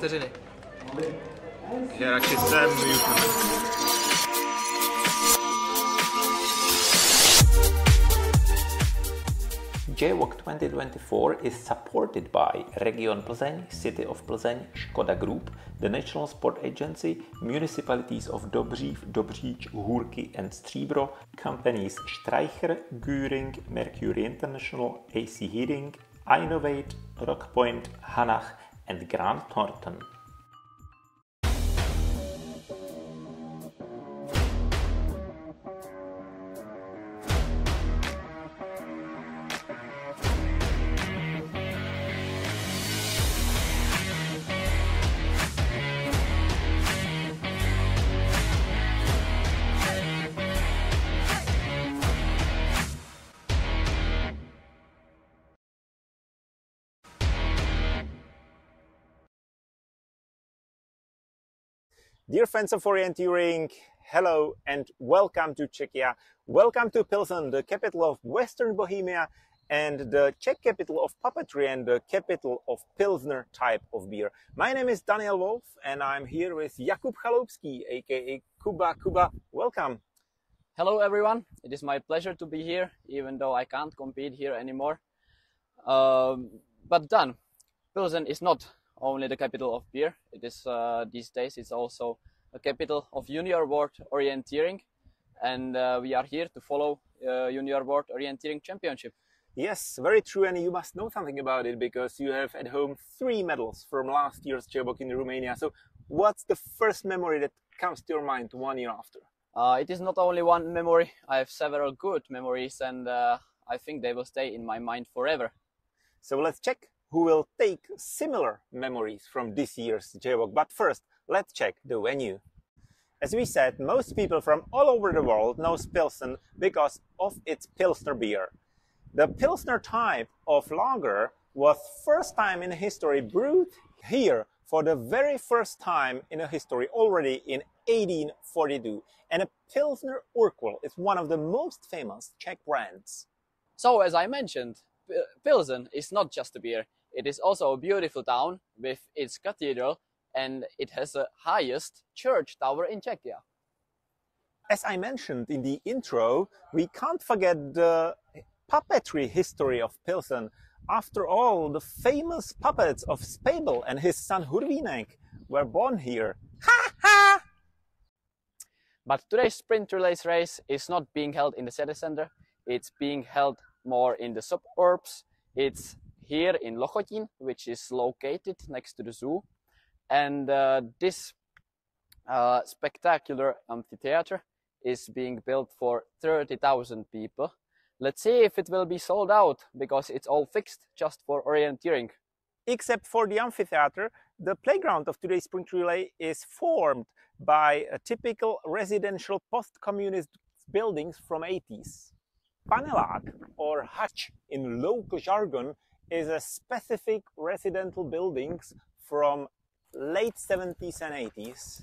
vteřiny. Já radši jsem JWalk 2024 is supported by Region Plzeň, City of Plzeň, Škoda Group, the National Sport Agency, municipalities of Dobřív, Dobříč, Hůrky and Stříbro, companies Streicher, Göring, Mercury International, AC Heating, Innovate, Rockpoint, Hanach and Grant Thornton. Dear friends of orienteering, hello and welcome to Czechia. Welcome to Pilsen, the capital of Western Bohemia and the Czech capital of puppetry and the capital of Pilsner type of beer. My name is Daniel Wolf and I'm here with Jakub Chaloupský, aka Kuba. Kuba, welcome. Hello everyone, it is my pleasure to be here, even though I can't compete here anymore. But Dan, Pilsen is not only the capital of beer. It is these days it's also a capital of Junior World Orienteering, and we are here to follow Junior World Orienteering Championship. Yes, very true, and you must know something about it because you have at home 3 medals from last year's JWalk in Romania. So what's the first memory that comes to your mind 1 year after? It is not only one memory. I have several good memories, and I think they will stay in my mind forever. So let's check who will take similar memories from this year's JWalk. But first, let's check the venue. As we said, most people from all over the world knows Pilsen because of its Pilsner beer. The Pilsner type of lager was first time in history brewed here for the very first time in history already in 1842. And a Pilsner Urquell is one of the most famous Czech brands. So as I mentioned, Pilsen is not just a beer. It is also a beautiful town with its cathedral, and it has the highest church tower in Czechia. As I mentioned in the intro, we can't forget the puppetry history of Pilsen. After all, the famous puppets of Spabel and his son Hurvínek were born here. Ha ha! But today's sprint relays race is not being held in the city center. It's being held more in the suburbs. It's here in Lochotín, which is located next to the zoo. And this spectacular amphitheater is being built for 30,000 people. Let's see if it will be sold out, because it's all fixed just for orienteering. Except for the amphitheater, the playground of today's sprint relay is formed by a typical residential post-communist buildings from 80s. Panelák, or hutch in local jargon, is a specific residential buildings from late 70s and 80s.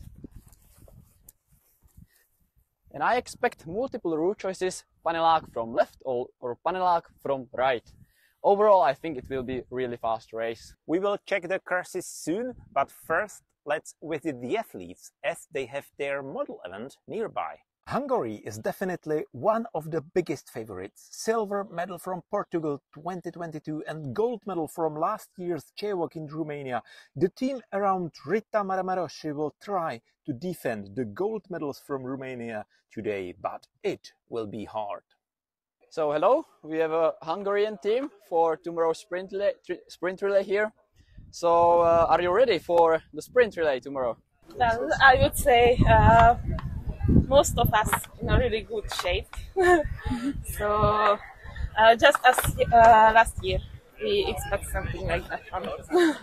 And I expect multiple route choices, panelák from left or panelák from right. Overall, I think it will be a really fast race. We will check the courses soon, but first let's visit the athletes as they have their model event nearby. Hungary is definitely one of the biggest favorites. Silver medal from Portugal 2022 and gold medal from last year's JWalk in Romania. The team around Rita Maramaroshi will try to defend the gold medals from Romania today, but it will be hard. So hello, we have a Hungarian team for tomorrow's sprint relay here. So are you ready for the sprint relay tomorrow? Well, I would say most of us in a really good shape. So just as last year, we expect something like that from us.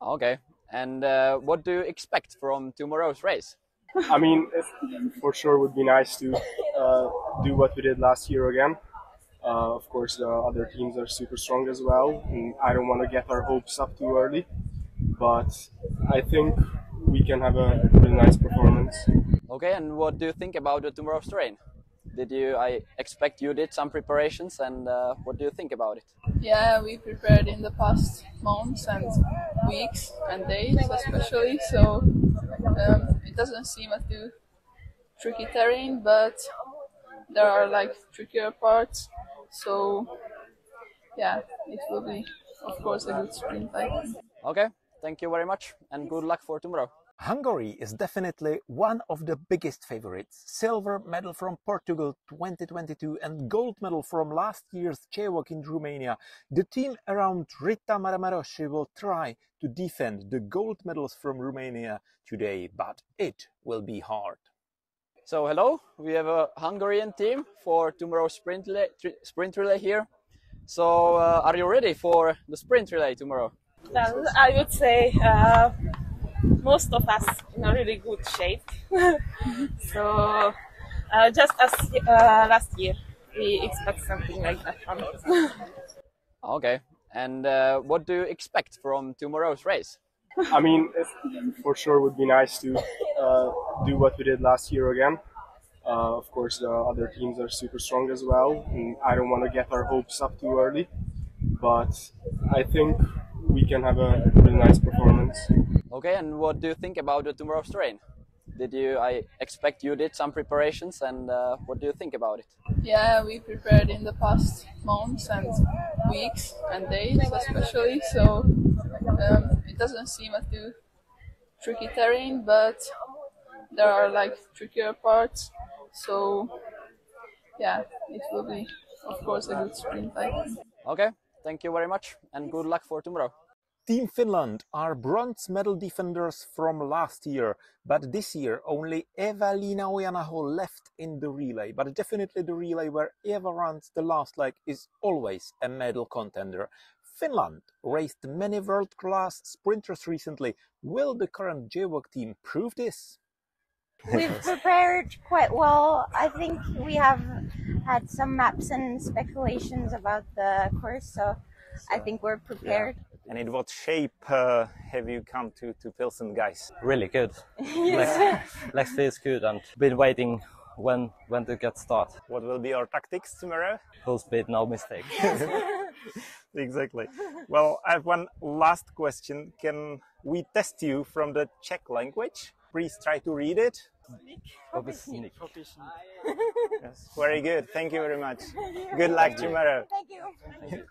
Okay, and what do you expect from tomorrow's race? I mean, for sure would be nice to do what we did last year again. Of course, the other teams are super strong as well, and I don't want to get our hopes up too early, but I think we can have a really nice performance. Okay, and what do you think about tomorrow's train? I expect you did some preparations, and what do you think about it? Yeah, we prepared in the past months and weeks and days especially, so it doesn't seem as too tricky terrain, but there are like trickier parts, so yeah, it will be of course a good sprint, I think. Okay, thank you very much and good luck for tomorrow. Hungary is definitely one of the biggest favorites. Silver medal from Portugal 2022 and gold medal from last year's JWOC in Romania. The team around Rita Maramaroshi will try to defend the gold medals from Romania today, but it will be hard. So hello, we have a Hungarian team for tomorrow's sprint relay here. So are you ready for the sprint relay tomorrow? Well, I would say most of us in a really good shape. So just as last year, we expect something like that from us. Okay, and what do you expect from tomorrow's race? I mean, it for sure would be nice to do what we did last year again. Of course, the other teams are super strong as well, and I don't want to get our hopes up too early, but I think we can have a really nice performance. Okay, and what do you think about tomorrow's terrain? I expect you did some preparations, and what do you think about it? Yeah, we prepared in the past months and weeks and days especially, so it doesn't seem as too tricky terrain, but there are like trickier parts, so yeah, it will be of course a good sprint, I think. Okay, thank you very much and good luck for tomorrow. Team Finland are bronze medal defenders from last year, but this year only Eva-Liina Ojanaho left in the relay. But definitely the relay where Eva runs the last leg is always a medal contender. Finland raced many world-class sprinters recently. Will the current JWOC team prove this? We've prepared quite well. I think we have had some maps and speculations about the course, so I think we're prepared. Yeah. And in what shape have you come to Pilsen, guys? Really good. Legs feels good, and been waiting when to get started. What will be our tactics tomorrow? Full speed, no mistake. Exactly. Well, I have one last question. Can we test you from the Czech language? Please try to read it. Popisnik. Yes, very good. Thank you very much. Good luck tomorrow. Thank you.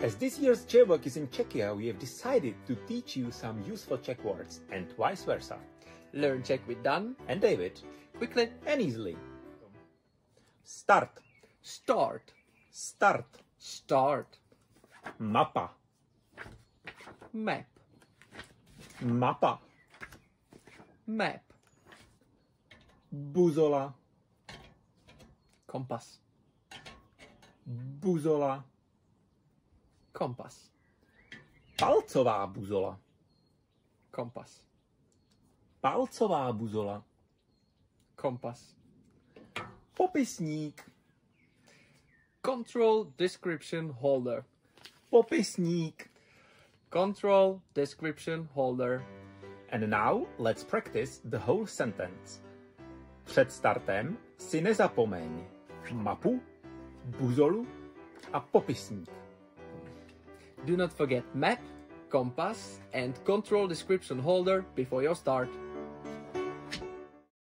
As this year's JWOC is in Czechia, we have decided to teach you some useful Czech words, and vice versa. Learn Czech with Dan And David, quickly. and easily. Start. Start. Start. Start. Mapa. Map. Mapa. Map. Buzola. Kompas. Buzola. Kompas. Palcová buzola. Kompas. Palcová buzola. Kompas. Popisník. Control description holder. Popisník. Control description holder. And now let's practice the whole sentence. Před startem si nezapomeň mapu, buzolu a popisník. Do not forget map, compass and control description holder before your start.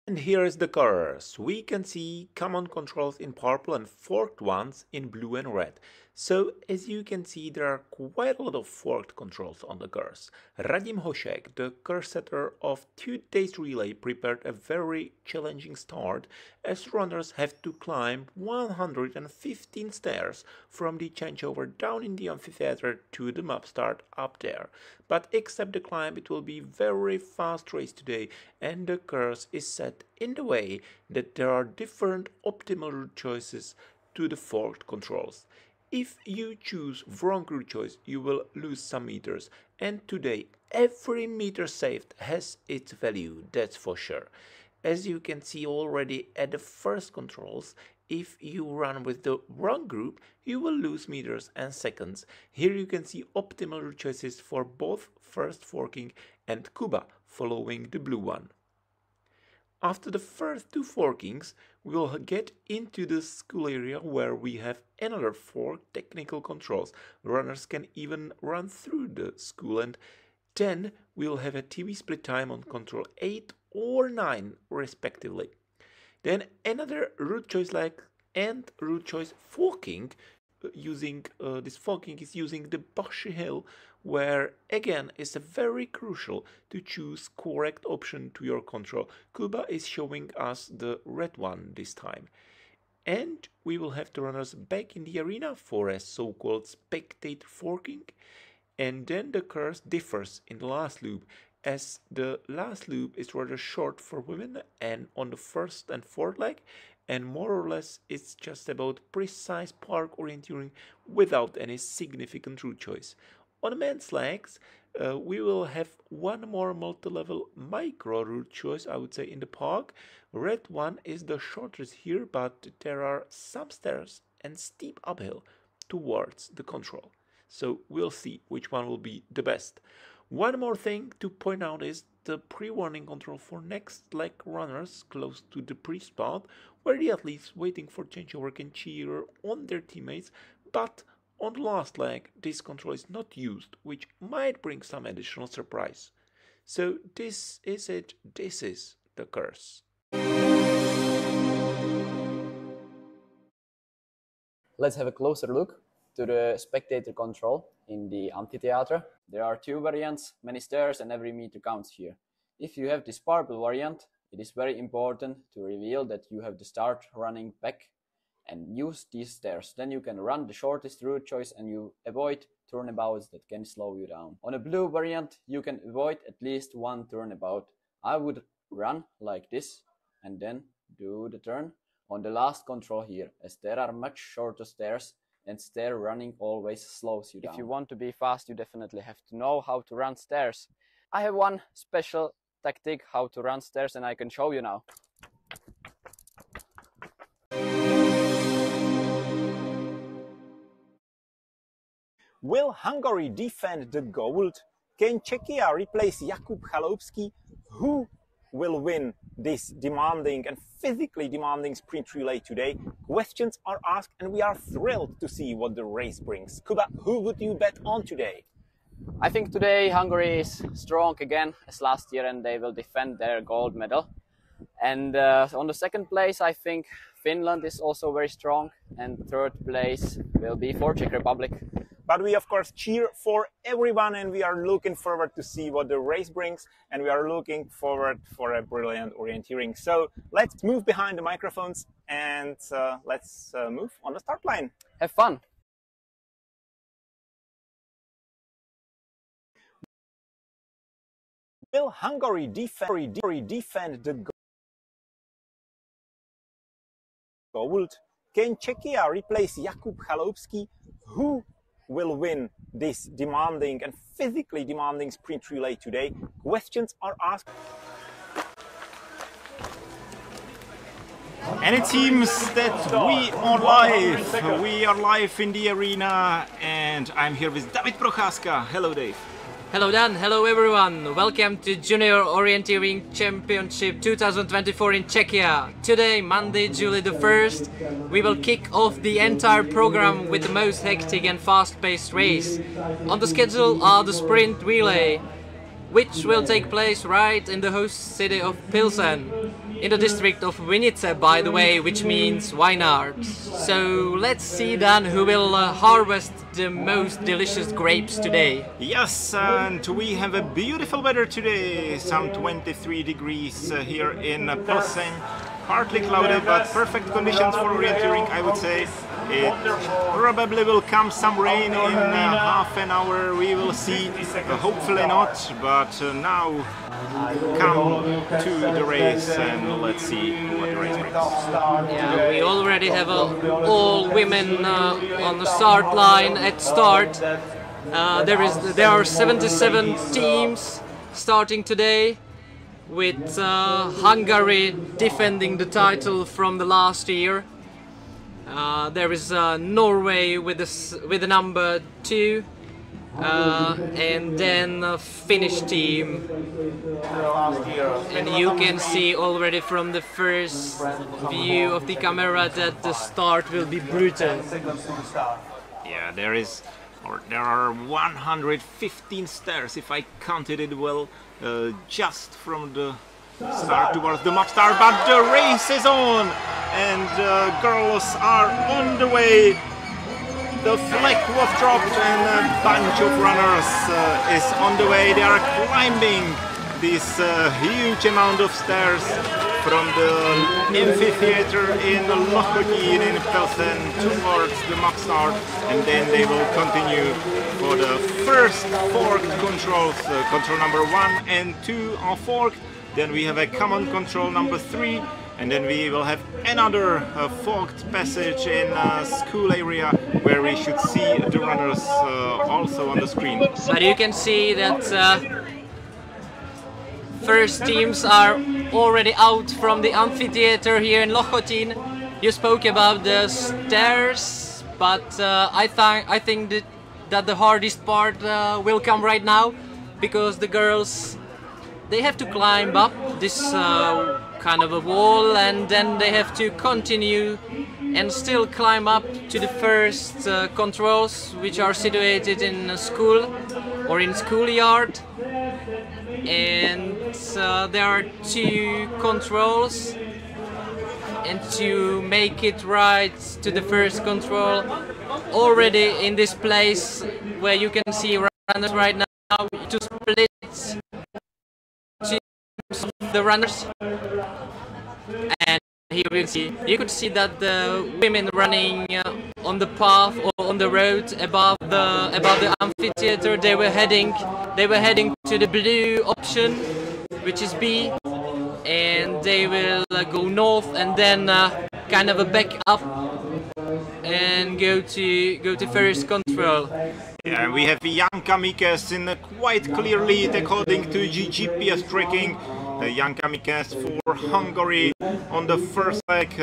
And here is the course. We can see common controls in purple and forked ones in blue and red. So as you can see, there are quite a lot of forked controls on the course. Radim Hošek, the course setter of today's relay, prepared a very challenging start as runners have to climb 115 stairs from the changeover down in the amphitheater to the map start up there. But except the climb, it will be very fast race today, and the course is set in the way that there are different optimal route choices to the forked controls. If you choose wrong route choice, you will lose some meters, and today every meter saved has its value, that's for sure. As you can see already at the first controls, if you run with the wrong group, you will lose meters and seconds. Here you can see optimal route choices for both first forking and Kuba following the blue one. After the first 2 forkings, we will get into the school area where we have another 4 technical controls. Runners can even run through the school, and then we will have a TV split time on control 8 or 9 respectively. Then another route choice and route choice forking. This forking is using the Bushy Hill, where again is very crucial to choose correct option to your control. Kuba is showing us the red one this time. And we will have the runners back in the arena for a so-called spectator forking. And then the course differs in the last loop, as the last loop is rather short for women and on the first and fourth leg, and more or less it's just about precise park orienteering without any significant route choice. On the men's legs, we will have one more multi-level micro route choice, I would say, in the park. Red one is the shortest here, but there are some stairs and steep uphill towards the control. So we'll see which one will be the best. One more thing to point out is the pre-warning control for next leg runners close to the pre-spot, where the athletes waiting for changeover can cheer on their teammates, but on the last leg this control is not used, which might bring some additional surprise. So this is it, this is the curse. Let's have a closer look to the spectator control in the amphitheater. There are 2 variants, many stairs, and every meter counts here. If you have this purple variant, it is very important to reveal that you have to start running back and use these stairs. Then you can run the shortest route choice and you avoid turnabouts that can slow you down. On a blue variant, you can avoid at least 1 turnabout. I would run like this and then do the turn on the last control here, as there are much shorter stairs and stair running always slows you down. If you want to be fast, you definitely have to know how to run stairs. I have one special tactic how to run stairs and I can show you now. Will Hungary defend the gold? Can Czechia replace Jakub Chaloupský? Who will win this demanding and physically demanding sprint relay today? Questions are asked and we are thrilled to see what the race brings. Kuba, who would you bet on today? I think today Hungary is strong again as last year and they will defend their gold medal. And on the second place I think Finland is also very strong, and third place will be for Czech Republic. But we of course cheer for everyone and we are looking forward to see what the race brings, and we are looking forward for a brilliant orienteering. So let's move behind the microphones and let's move on the start line. Have fun! Will Hungary defend the gold? Can Czechia replace Jakub Chaloupský? Who will win this demanding and physically demanding sprint relay today? Questions are asked. And it seems that we are live. We are live in the arena and I'm here with David Procházka. Hello, Dave. Hello Dan, hello everyone. Welcome to Junior Orienteering Championship 2024 in Czechia. Today, Monday, July the 1st, we will kick off the entire program with the most hectic and fast-paced race. On the schedule are the sprint relay, which will take place right in the host city of Pilsen, in the district of Vinice, by the way, which means vineyard. So let's see then who will harvest the most delicious grapes today. Yes, and we have a beautiful weather today, some 23 degrees here in Pilsen. Partly cloudy, but perfect conditions for orienteering, I would say. It probably will come some rain in half an hour, we will see. Hopefully not, but now come to the race and let's see what the race brings. Yeah, we already have all women on the start line at start. There are 77 teams starting today, with Hungary defending the title from the last year. There is Norway with the number 2, and then finish team. And you can see already from the first view of the camera that the start will be brutal. Yeah, there are 115 stairs, if I counted it well, just from the start towards the mock start, but the race is on, and girls are on the way. The flag was dropped and a bunch of runners is on the way. They are climbing this huge amount of stairs from the amphitheater in Lochotín in Pilsen towards the mock start, and then they will continue for the first forked controls. Control number 1 and 2 are forked. Then we have a common control number 3, and then we will have another forked passage in a school area where we should see the runners also on the screen. But you can see that first teams are already out from the amphitheater here in Lochotín. You spoke about the stairs, but I think that the hardest part will come right now, because the girls, they have to climb up this kind of a wall, and then they have to continue and still climb up to the first controls, which are situated in a school or in schoolyard. And there are 2 controls, and to make it right to the first control, already in this place where you can see runners right now, to split the runners. And here you could see that the women running on the path or on the road above the amphitheater, they were heading to the blue option, which is B, and they will go north and then kind of a back up and go to first control. Yeah, we have Janka Mikes in a quite clear lead according to GPS tracking. Janka Mikes for Hungary on the first leg.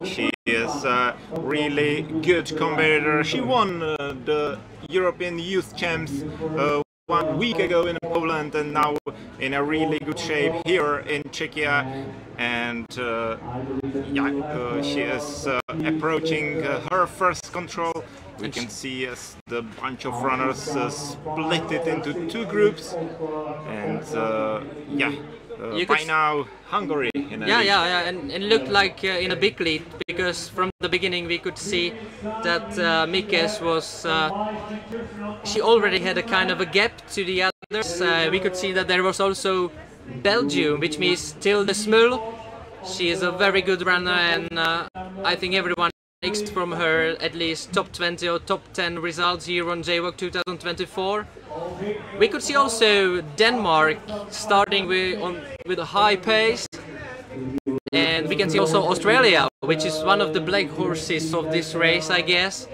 She is a really good competitor. She won the European Youth Champs 1 week ago in Poland, and now in a really good shape here in Czechia. And she is approaching her first control. We can see the bunch of runners split it into 2 groups, and by now Hungary in a lead. And looked like in a big lead, because from the beginning we could see that Mikes was she already had a kind of a gap to the others. We could see that there was also Belgium, which means Tilde Smul. She is a very good runner, and I think everyone expects from her at least top 20 or top 10 results here on JWOC 2024. We could see also Denmark starting with a high pace, and we can see also Australia, which is one of the black horses of this race, I guess.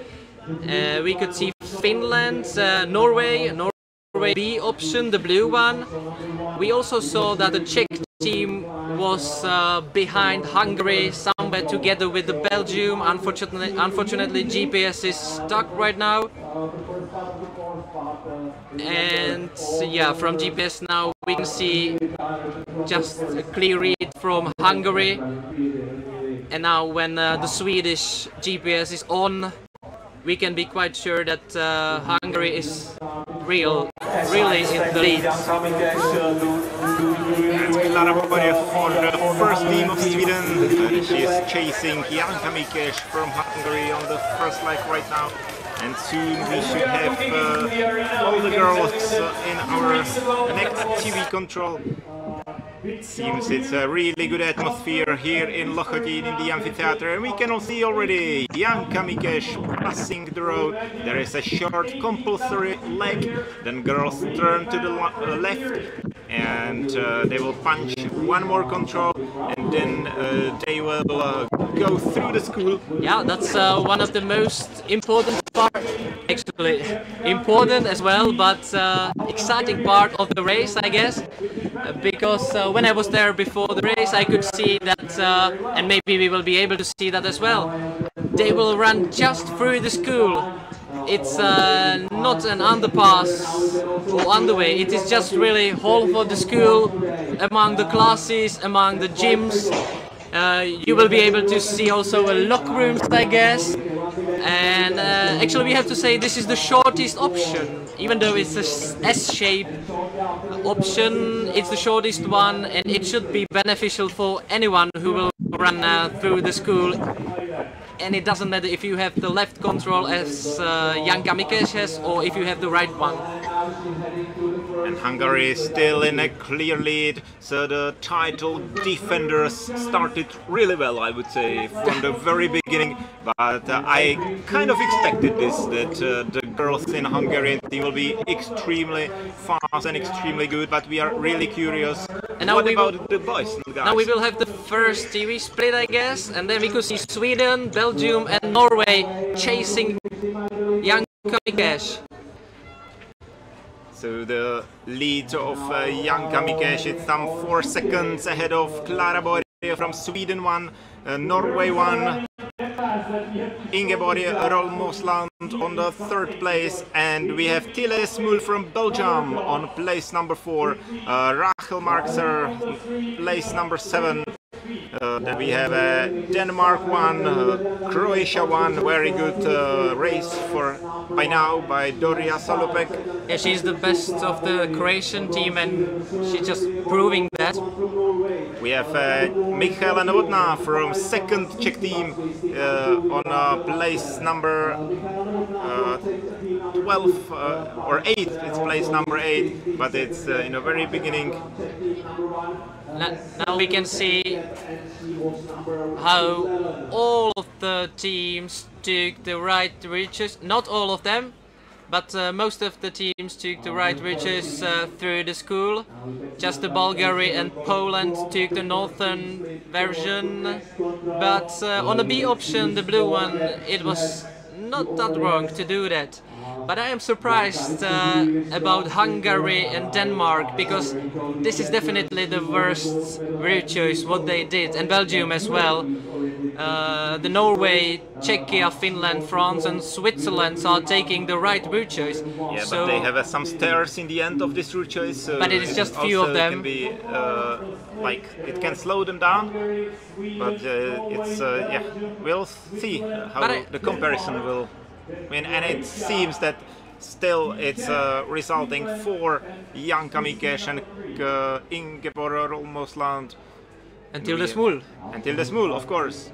We could see Finland, Norway B option, the blue one. We also saw that the Czech team was behind Hungary somewhere together with the Belgium. Unfortunately GPS is stuck right now. And yeah, from GPS now we can see just a clear read from Hungary. And now when the Swedish GPS is on, we can be quite sure that Hungary is really in the lead. And Klara Bobarev for the first team of Sweden. She is chasing Janka Mikes from Hungary on the first leg right now. And soon we should have all the girls in our next TV control. It seems it's a really good atmosphere here in Lochotín in the amphitheater, and we can all see already Janka Mikes passing the road. There is a short compulsory leg, then girls turn to the left, and they will punch 1 more control, and then they will go through the school. Yeah, that's one of the most important part, actually important as well, but exciting part of the race, I guess, because when I was there before the race, I could see that, and maybe we will be able to see that as well, they will run just through the school. it's not an underpass or underway, it is just really hall for the school, among the classes, among the gyms. You will be able to see also a locker rooms, I guess. And actually we have to say this is the shortest option, even though it's a S-shape option, it's the shortest one, and it should be beneficial for anyone who will run through the school. And it doesn't matter if you have the left control as Janka Mikeš has, or if you have the right one. And Hungary is still in a clear lead, so the title defenders started really well, I would say, from the very beginning. But I kind of expected this, that the girls in Hungarian team will be extremely fast and extremely good, but we are really curious. And now what about the boys, guys? Now we will have the first TV split, I guess, and then we could see Sweden, Belgium and Norway chasing Janka Mikeš. So the lead of Janka Mikeš is some 4 seconds ahead of Klara Borg from Sweden 1, Norway 1, Ingeborg Rolmosland on the 3rd place, and we have Tille Smul from Belgium on place number 4, Rachel Markser place number 7. Then we have Denmark 1, Croatia 1, very good race for by now by Doria Solopek. Yeah, she's the best of the Croatian team and she's just proving that. We have Michaela Novotná from 2nd Czech team on place number 12 or 8, it's place number 8, but it's in the very beginning. Now we can see how all of the teams took the right routes, not all of them, but most of the teams took the right routes through the school. Just the Bulgaria and Poland took the northern version, but on the B option, the blue one, it was not that wrong to do that. But I am surprised about Hungary and Denmark, because this is definitely the worst route choice what they did, and Belgium as well. The Norway, Czechia, Finland, France and Switzerland are taking the right route choice. Yeah, so, but they have some stairs in the end of this route choice. So but it is just few of them. Can be, like, it can slow them down, but it's yeah, we'll see how the comparison will. And it seems that still it's resulting for Janka Mikeš and Ingeborg Rolmosland. Until the Smul. Until the Smul, of course.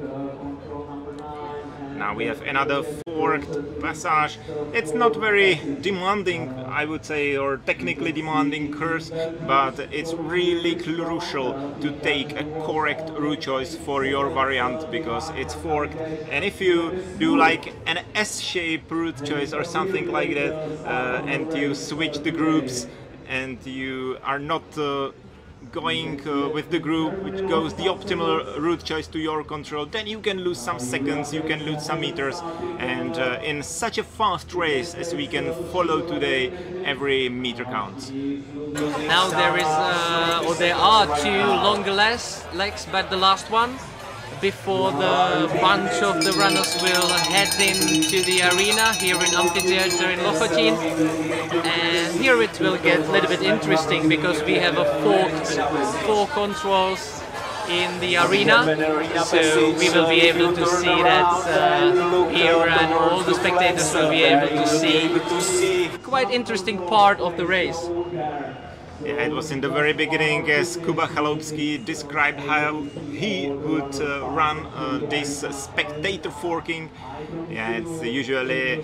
Now we have another forked passage. It's not very demanding, I would say, or technically demanding course, but it's really crucial to take a correct route choice for your variant, because it's forked. And if you do like an S-shaped route choice or something like that, and you switch the groups and you are not going with the group which goes the optimal route choice to your control, then you can lose some seconds, you can lose some meters, and in such a fast race as we can follow today, every meter counts. Now there is, or there are 2 longer legs, but the last one, before the bunch of the runners will head into the arena here in Amphitheater in Lofoten. And here it will get a little bit interesting, because we have a forked 4 controls in the arena, so we will be able to see that here, and all the spectators will be able to see quite interesting part of the race. Yeah, it was in the very beginning as Kuba Chalobsky described how he would run this spectator forking. Yeah, it's usually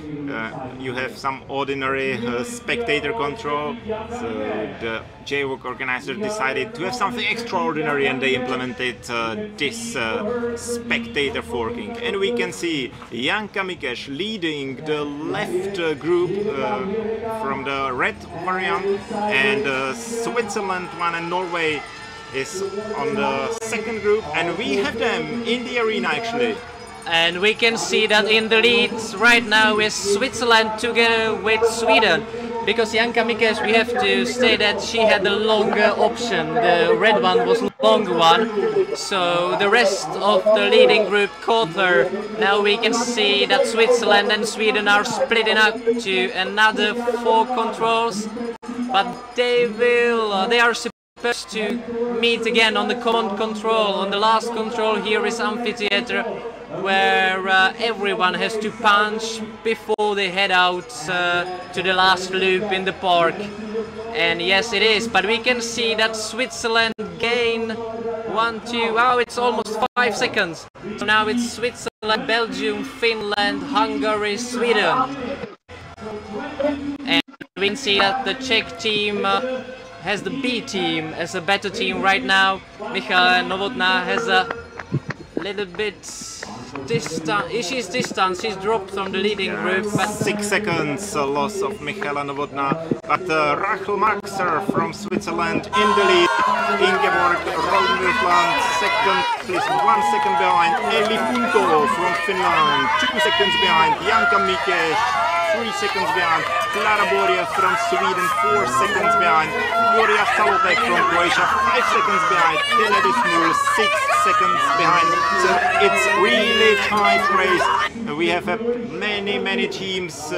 you have some ordinary spectator control, so the JWOC organizer decided to have something extraordinary, and they implemented this spectator forking. And we can see Janka Mikeš leading the left group from the red variant, and Switzerland 1 and Norway is on the 2nd group, and we have them in the arena actually. And we can see that in the lead right now is Switzerland together with Sweden. because Janka Mikes, we have to say that she had the longer option. The red one was the longer one, so the rest of the leading group caught her. Now we can see that Switzerland and Sweden are splitting up to another 4 controls, but they are supposed to meet again on the common control. On the last control here is amphitheater, where everyone has to punch before they head out to the last loop in the park. And yes, it is, but we can see that Switzerland gain 1, 2, wow, it's almost 5 seconds. So now it's Switzerland, Belgium, Finland, Hungary, Sweden. And we can see that the Czech team has the B team as a better team right now. Michala Novotná has a little bit distance. She's distant. She's dropped from the leading group. But 6 seconds loss of Michala Novotná. But Rachel Marxer from Switzerland in the lead. Ingeborg Rodenrusland second, please 1 second behind. Eli Punto from Finland 2 seconds behind. Janka Mikes 3 seconds behind. Klara Boria from Sweden 4 seconds behind. Gloria Salotek from Croatia 5 seconds behind. Tilede Smul 6 seconds behind. So it's really tight race. We have many teams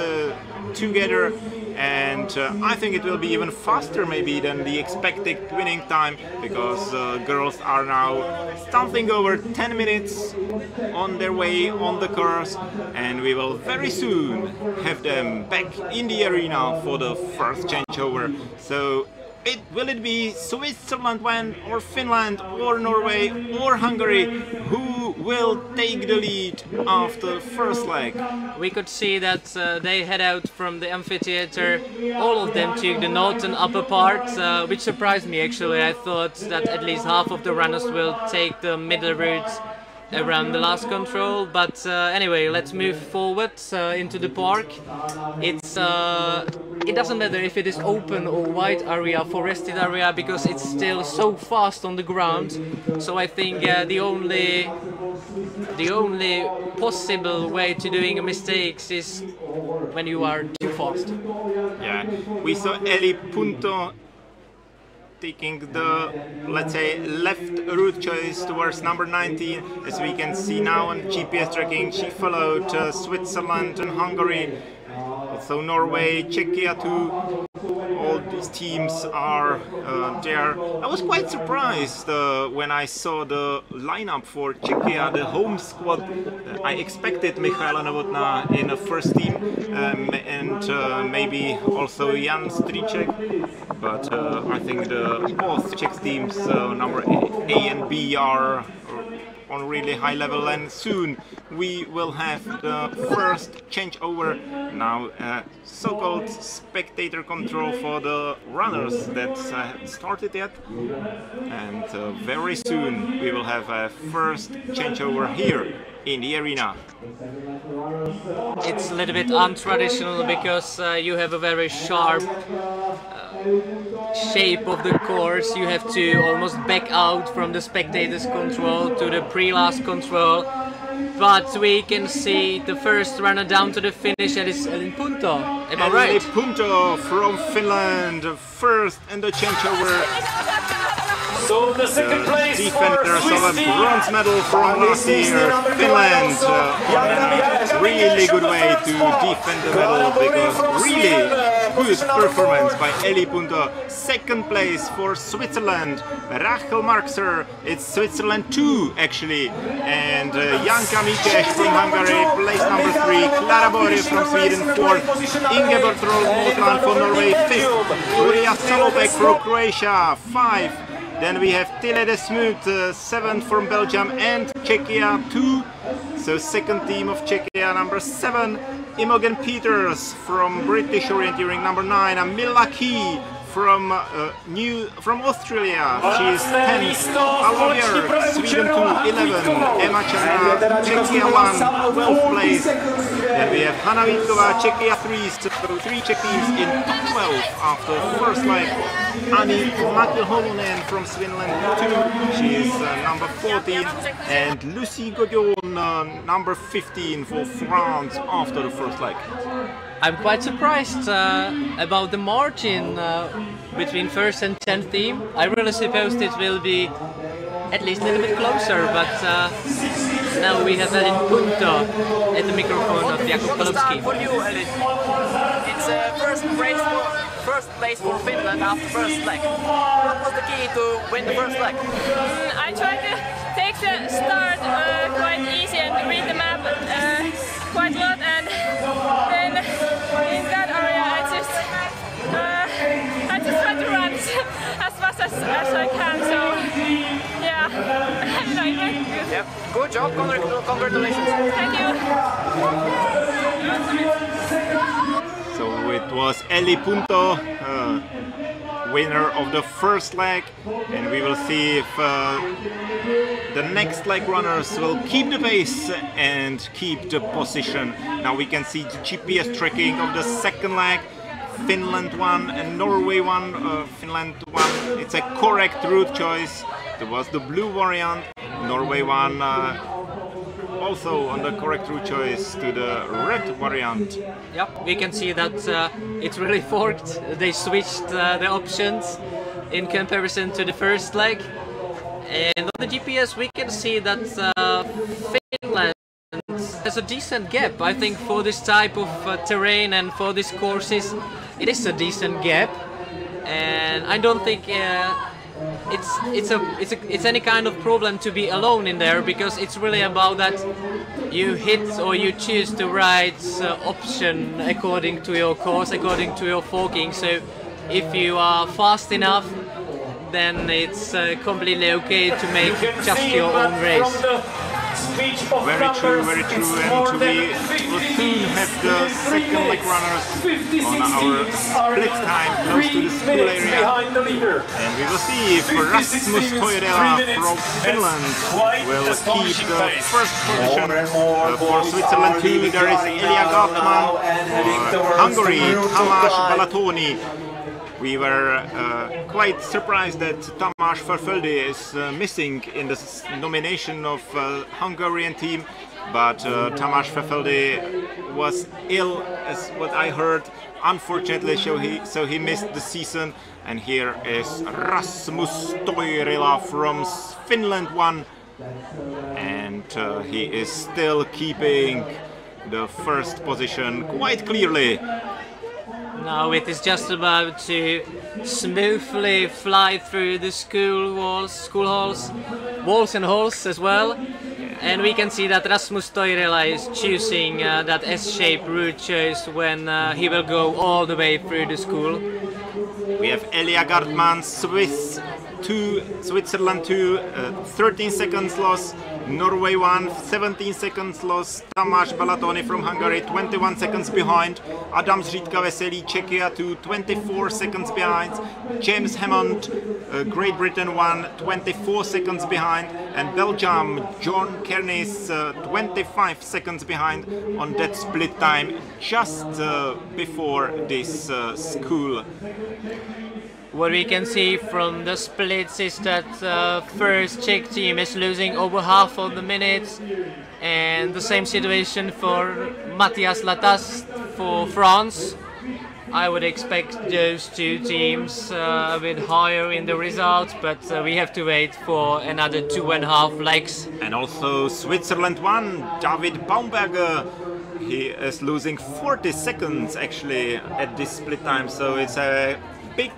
together, and I think it will be even faster maybe than the expected winning time, because girls are now something over 10 minutes on their way on the course, and we will very soon have them back in the arena for the first changeover. So will it be Switzerland or Finland or Norway or Hungary who will take the lead after the first leg? we could see that they head out from the amphitheater. All of them took the northern upper part, which surprised me actually. I thought that at least half of the runners will take the middle route around the last control, but anyway, let's move forward into the park. It doesn't matter if it is open or wide area, forested area, because it's still so fast on the ground. So I think the only possible way to doing mistakes is when you are too fast. Yeah, we saw Eli Punto taking the, let's say, left route choice towards number 19. As we can see now on GPS tracking, she followed Switzerland and Hungary, also Norway, Czechia too. All these teams are there. I was quite surprised when I saw the lineup for Czechia, the home squad. I expected Michala Novotná in the first team, and maybe also Jan Stříček, but I think both Czech teams, number A and B, are on really high level, and soon we will have the first changeover. Now so-called spectator control for the runners that haven't started yet, and very soon we will have a first changeover here in the arena. It's a little bit untraditional because you have a very sharp shape of the course. You have to almost back out from the spectators control to the pre-last control, but we can see the first runner down to the finish, and it's Eli Punto. Am I right? Eli Punto from Finland, first in the changeover. So the second place defenders of a bronze medal from last year, Finland, on a really good way to defend the medal, because really good performance by Eli Punto. Second place for Switzerland, Rachel Marxer, it's Switzerland 2 actually, and Janka Mikes from Hungary, place number 3, Klara Boria from Sweden 4th, Ingeborg Rodenrusland from Norway 5th, Gloria Salotek from Croatia 5th. Then we have Tilede Smul 7th from Belgium and Czechia 2. So second team of Czechia, number 7. Imogen Peters from British Orienteering, number 9. And Milla Key from Australia. She is 10th. Paula Björk, Sweden 2, 11. Emma Cherna, Czechia 1, 12th place. Then we have Hanna Vítkova, Czechia 3, so 3 Czech teams in top 12 after first leg. Ani Mäkelholmen from Finland 2, she is number 14, and Lucie Godion, number 15 for France after the first leg. I'm quite surprised about the margin between first and 10th team. I really supposed it will be at least a little bit closer, but now we have Elin Punto at the microphone of Jakub Polowski. For you, Elin. It's first place for Finland after first leg. What was the key to win the first leg? I tried to take the start quite easy and read the map quite a lot, and then in that area I just try to run as fast as I can. So yeah, no, it went good. Yep. Good job. Congratulations. Thank you. So it was Eli Punto, winner of the first leg, and we will see if the next leg runners will keep the pace and keep the position. Now we can see the GPS tracking of the second leg. Finland 1 and Norway 1. Finland 1, it's a correct route choice. There was the blue variant. Norway 1 also on the correct route choice to the red variant. Yep, we can see that it's really forked. They switched the options in comparison to the first leg. And on the GPS we can see that Finland has a decent gap. I think for this type of terrain and for these courses it is a decent gap, and I don't think it's any kind of problem to be alone in there, because it's really about that you hit or you choose the right option according to your course, according to your forking. So if you are fast enough, then it's completely okay to make just your own race. Very true, and we will soon have the second leg runners on our split time close to the school area. And we will see if Rasmus Toirela from Finland will keep the first position. For Switzerland 2 there is Elia Gartman, for Hungary Tamás Balatoni. We were quite surprised that Tamás Verföldi is missing in the nomination of Hungarian team, but Tamás Verföldi was ill, as what I heard, unfortunately, so he missed the season. And here is Rasmus Toirela from Finland 1, and he is still keeping the first position quite clearly. Now it is just about to smoothly fly through the walls and halls as well. And we can see that Rasmus Toirela is choosing that S-shaped route choice when he will go all the way through the school. We have Elia Gartman, Switzerland 2, 13 seconds loss. Norway 1, 17 seconds loss. Tamás Balatoni from Hungary, 21 seconds behind. Adam Zřídka Veselý, Czechia 2, 24 seconds behind. James Hammond, Great Britain 1, 24 seconds behind. And Belgium, John Kernis, 25 seconds behind on that split time just before this school. What we can see from the splits is that first Czech team is losing over half of the minutes, and the same situation for Matthias Latas for France. I would expect those two teams a bit higher in the results, but we have to wait for another 2.5 legs. And also Switzerland 1, David Baumberger, he is losing 40 seconds actually at this split time, so it's a big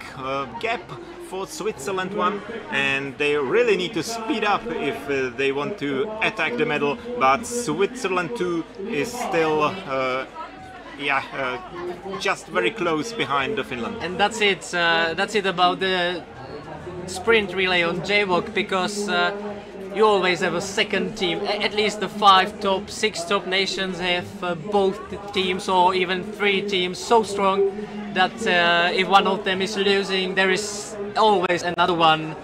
gap for Switzerland 1, and they really need to speed up if they want to attack the medal, but Switzerland 2 is still just very close behind Finland. And that's it about the sprint relay on JWOC, because you always have a second team. At least the 6 top nations have both teams or even 3 teams so strong that if one of them is losing, there is always another one.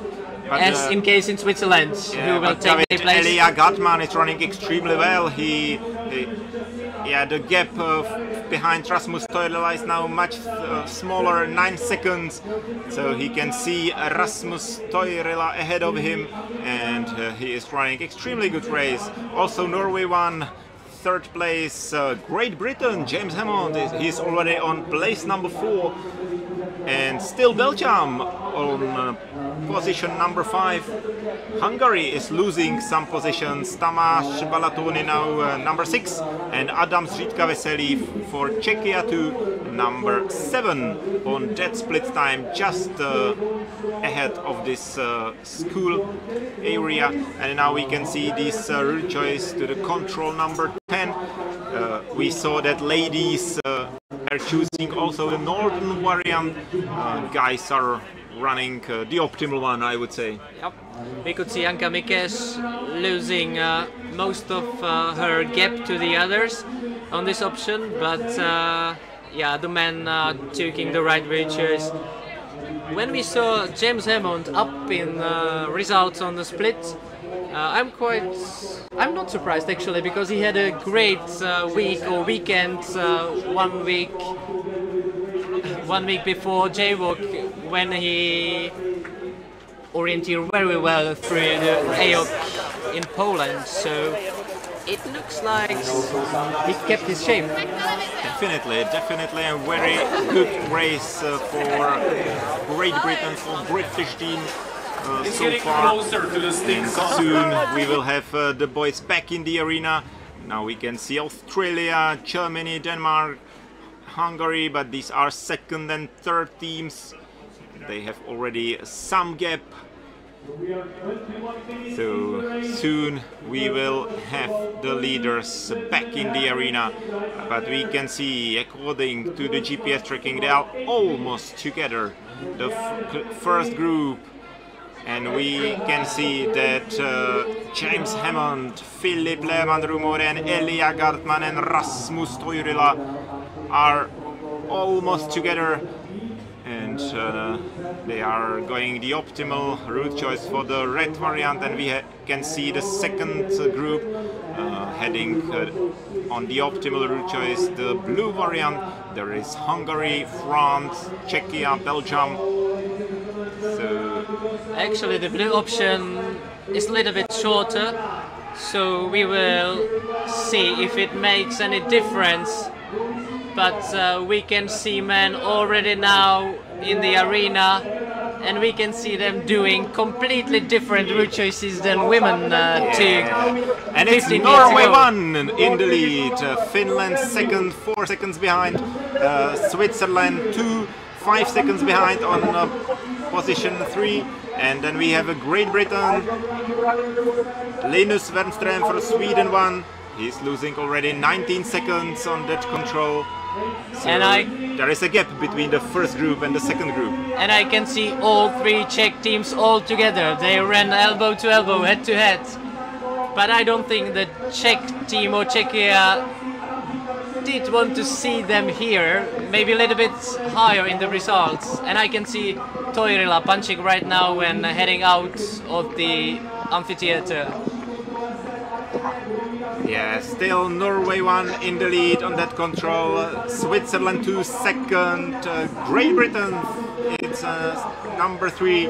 But, as in case in Switzerland, who will take their place. Elia Gartman is running extremely well. yeah, the gap behind Rasmus Toirila is now much smaller, 9 seconds. So he can see Rasmus Toirila ahead of him, and he is running extremely good race. Also Norway won. Third place, Great Britain, James Hammond, he's already on place number 4. And still Belgium on position number 5. Hungary is losing some positions. Tamáš Balatoni now number 6, and Adam Zřídka-Veselý for Czechia to number 7 on that split time, just ahead of this school area. And now we can see this route choice to the control number 10. We saw that ladies are choosing also the northern variant. Guys are running the optimal one, I would say. Yep. We could see Anka Mikes losing most of her gap to the others on this option, but yeah, the men taking the right way choice. When we saw James Hammond up in results on the split, I'm not surprised actually, because he had a great week or weekend 1 week before JWOC, when he oriented very well through the AOC in Poland. So it looks like he kept his shape. Definitely a very good race for Great Britain, for British team. So far, and soon we will have the boys back in the arena. Now we can see Australia, Germany, Denmark, Hungary, but these are second and third teams. They have already some gap. So soon we will have the leaders back in the arena. But we can see, according to the GPS tracking, they are almost together. The first group. And we can see that James Hammond, Philipp Lehmann-Rumore, Elia Gartman and Rasmus Toirila are almost together, and they are going the optimal route choice for the red variant. And we can see the second group heading on the optimal route choice, the blue variant. There is Hungary, France, Czechia, Belgium. So actually the blue option is a little bit shorter, so we will see if it makes any difference. But we can see men already now in the arena, and we can see them doing completely different route choices than women took. And it's Norway 1 in the lead, Finland second, 4 seconds behind, Switzerland 2, 5 seconds behind on position 3, and then we have a Great Britain, Linus Wernström for Sweden 1. He's losing already 19 seconds on that control. So and there is a gap between the first group and the second group. And I can see all 3 Czech teams all together. They ran elbow to elbow, head to head. But I don't think the Czech team or Czechia did want to see them here, maybe a little bit higher in the results. And I can see Toirila punching right now when heading out of the amphitheater. Yeah, still Norway 1 in the lead on that control, Switzerland 2 second, Great Britain, it's number 3,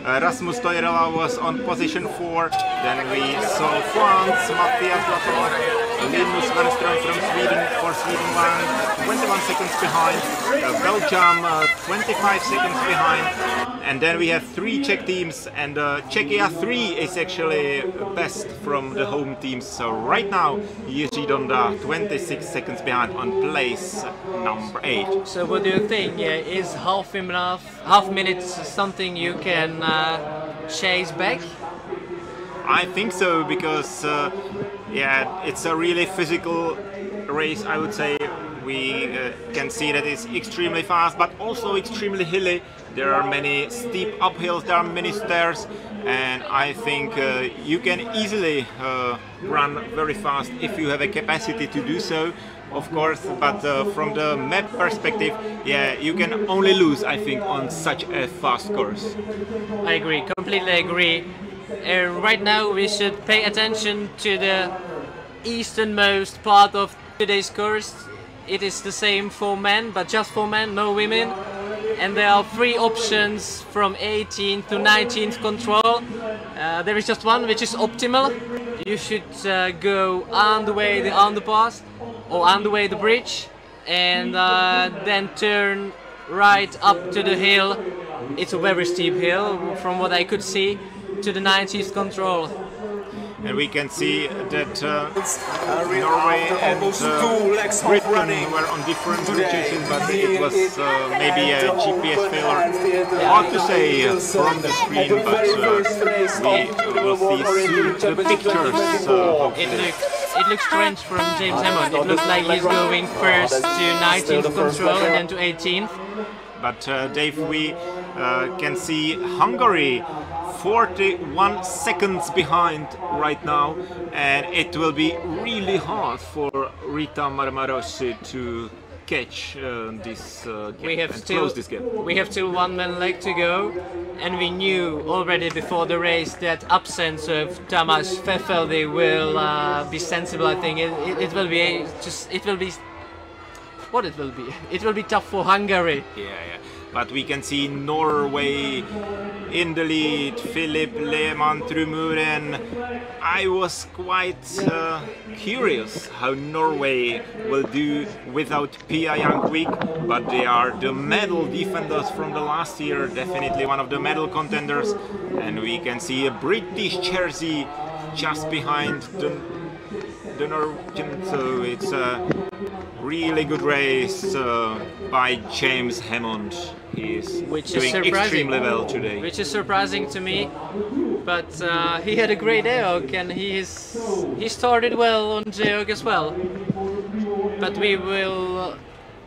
Rasmus Toirila was on position 4, then we saw France, Matthias Lator, Linus Wernström from Sweden for Sweden 1, 21 seconds behind, Belgium 25 seconds behind, and then we have 3 Czech teams, and Czechia 3 is actually best from the home teams. So right now Jiří Donda 26 seconds behind on place number 8. So what do you think? Is half minutes something you can chase back? I think so, because yeah, it's a really physical race, I would say. We can see that it's extremely fast, but also extremely hilly. There are many steep uphills, there are many stairs, and I think you can easily run very fast if you have a capacity to do so, of course. But from the map perspective, yeah, you can only lose, I think, on such a fast course. I agree, completely agree. Right now we should pay attention to the easternmost part of Today's course, it is the same for men, but just for men, no women. And there are 3 options from 18th to 19th control. There is just one which is optimal. You should go on the way the underpass or on the way the bridge, and then turn right up to the hill. It's a very steep hill from what I could see, to the 19th control. And we can see that Norway and Britain were on different rotations, but it was maybe a GPS failure. Hard to say from the screen, but we will see soon the pictures. It looks strange from James Hammond. It looks like he's going first to 19th control and then to 18th. But Dave, we can see Hungary 41 seconds behind right now, and it will be really hard for Rita Marmarosi to catch this gap and close this gap. We have still 1 man leg to go, and we knew already before the race that absence of Tamás Fefeldi will be sensible. I think it will be what it will be. It will be tough for Hungary. Yeah. But we can see Norway in the lead, Philip Lehmann-Trumuren. I was quite curious how Norway will do without Pia Jankwik, but they are the medal defenders from the last year, definitely one of the medal contenders. And we can see a British jersey just behind the Norwegian, so it's a really good race by James Hammond. He's doing extremely well today. Which is surprising to me, but he had a great EOG and he started well on EOG as well. But we will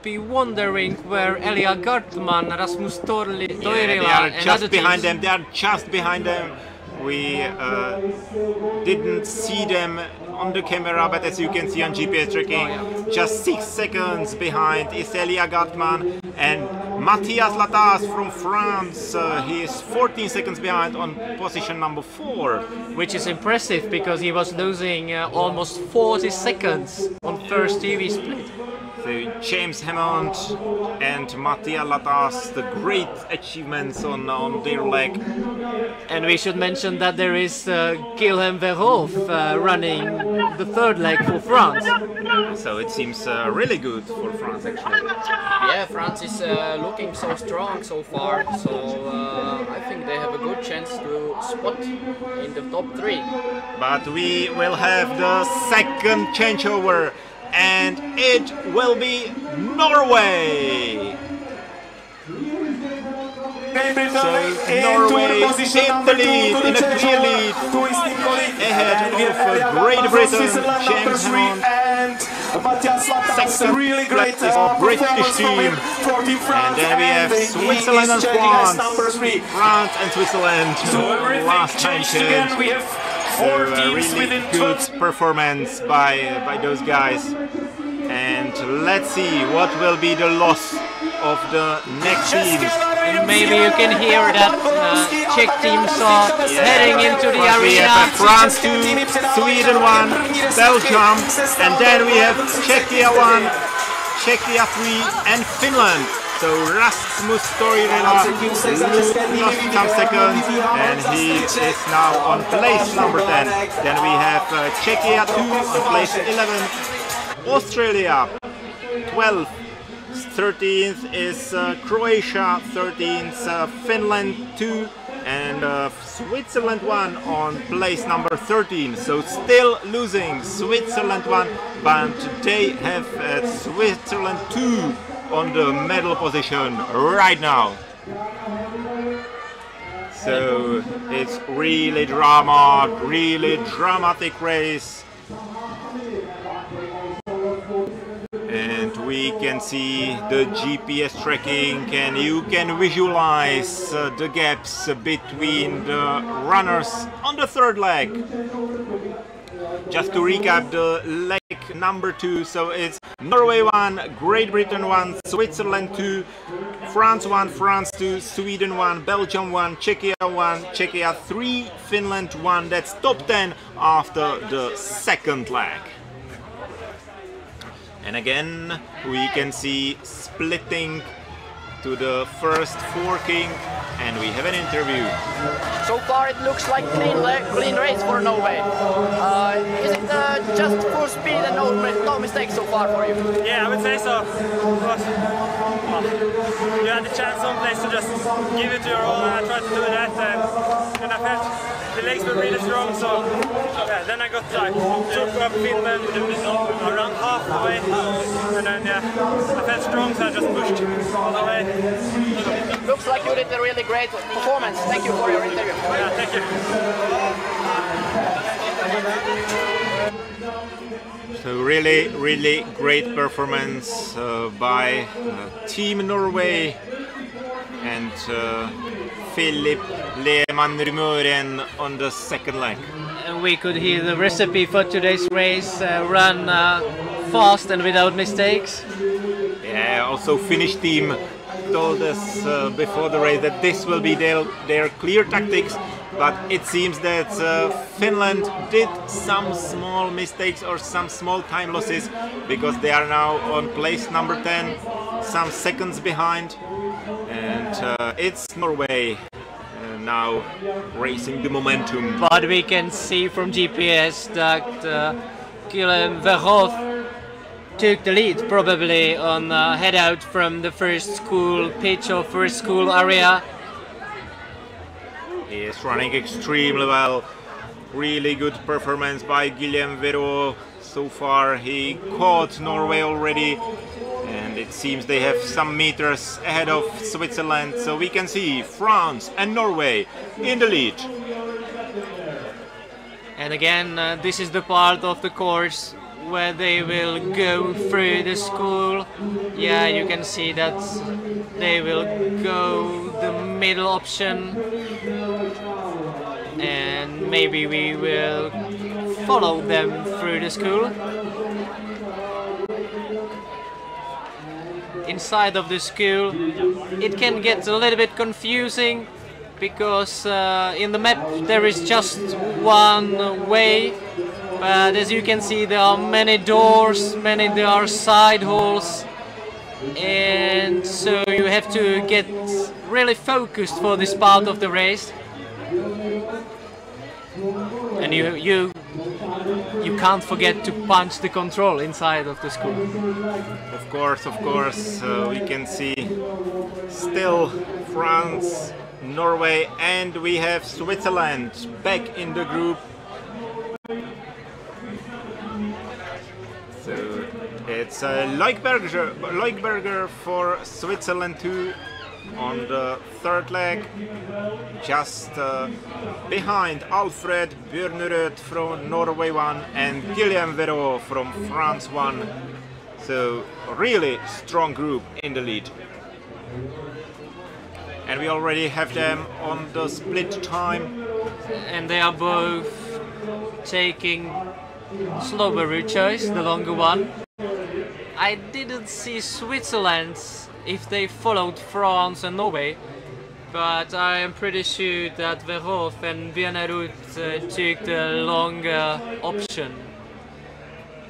be wondering where Elia Gartman, Rasmus Toirila, they are and just other behind teams. them. They are just behind them. We didn't see them on the camera, but as you can see on GPS tracking, just 6 seconds behind is Elia Gartman, and Matthias Latas from France. He is 14 seconds behind on position number 4. Which is impressive because he was losing almost 40 seconds on first TV split. So James Hammond and Matthias Latas, the great achievements on their leg. And we should mention that there is Guilhem Verhoef running the 3rd leg for France. So it seems really good for France actually. Yeah, France is looking so strong so far, so I think they have a good chance to spot in the top 3. But we will have the second changeover, and it will be Norway! So Norway in the lead, in a clear lead, ahead of Great Britain, James Hammond. Second really great British team, and then we have Switzerland and France and Switzerland, last time champions. So really good performance by those guys. And let's see what will be the loss of the next teams. And maybe you can hear that Czech teams are heading into the arena. We have France 2, Sweden 1, Belgium, and then we have Czechia 1, Czechia 3 and Finland. So Rasmus Toirila lost some seconds, and he is now on place number 10. Then we have Czechia 2 on place 11, Australia 12. 13th is Croatia, 13th Finland 2, and Switzerland 1 on place number 13. So still losing Switzerland 1, but they have Switzerland 2 on the medal position right now. So it's really dramatic race. And we can see the GPS tracking, and you can visualize the gaps between the runners on the 3rd leg. Just to recap the leg number 2, so it's Norway 1, Great Britain 1, Switzerland 2, France 1, France 2, Sweden 1, Belgium 1, Czechia 1, Czechia 3, Finland 1. That's top 10 after the 2nd leg. And again, we can see splitting to the first forking, and we have an interview. So far it looks like clean race for Norway. Is it just full speed and no mistakes so far for you? Yeah, I would say so. Because, you had the chance someplace to just give it to your all, and I tried to do that, and I felt the legs were really strong, so yeah, then I took up Finland around half the way, and then yeah, I felt strong, so I just pushed all the way. Looks like you did a really great performance. Thank you for your interview. Yeah, thank you. So really great performance by Team Norway and Philip Lehmann-Rumøren on the second leg. And we could hear the recipe for today's race, run fast and without mistakes. Yeah, also Finnish team told us before the race that this will be their clear tactics, but it seems that Finland did some small mistakes or some small time losses, because they are now on place number 10, some seconds behind, and it's Norway now racing the momentum. But we can see from GPS that Jivého took the lead, probably on head out from the first school pitch or first school area. He is running extremely well. Really good performance by Jivého. So far he caught Norway already, and it seems they have some meters ahead of Switzerland, so we can see France and Norway in the lead. And again, this is the part of the course where they will go through the school. Yeah, you can see that they will go the middle option, and maybe we will follow them through the school. Inside of the school it can get a little bit confusing, because in the map there is just one way, but as you can see there are many doors, there are side halls, and so you have to get really focused for this part of the race, and you can't forget to punch the control inside of the school. Of course, we can see still France, Norway, and we have Switzerland back in the group. So it's Leukberger for Switzerland too on the third leg, just behind Alfred Bjørnerød from Norway 1 and Jivého from France 1. So really strong group in the lead. And we already have them on the split time. And they are both taking slower route choice, the longer one. I didn't see Switzerland if they followed France and Norway, but I am pretty sure that Jivého and Bjørnerød took the longer option.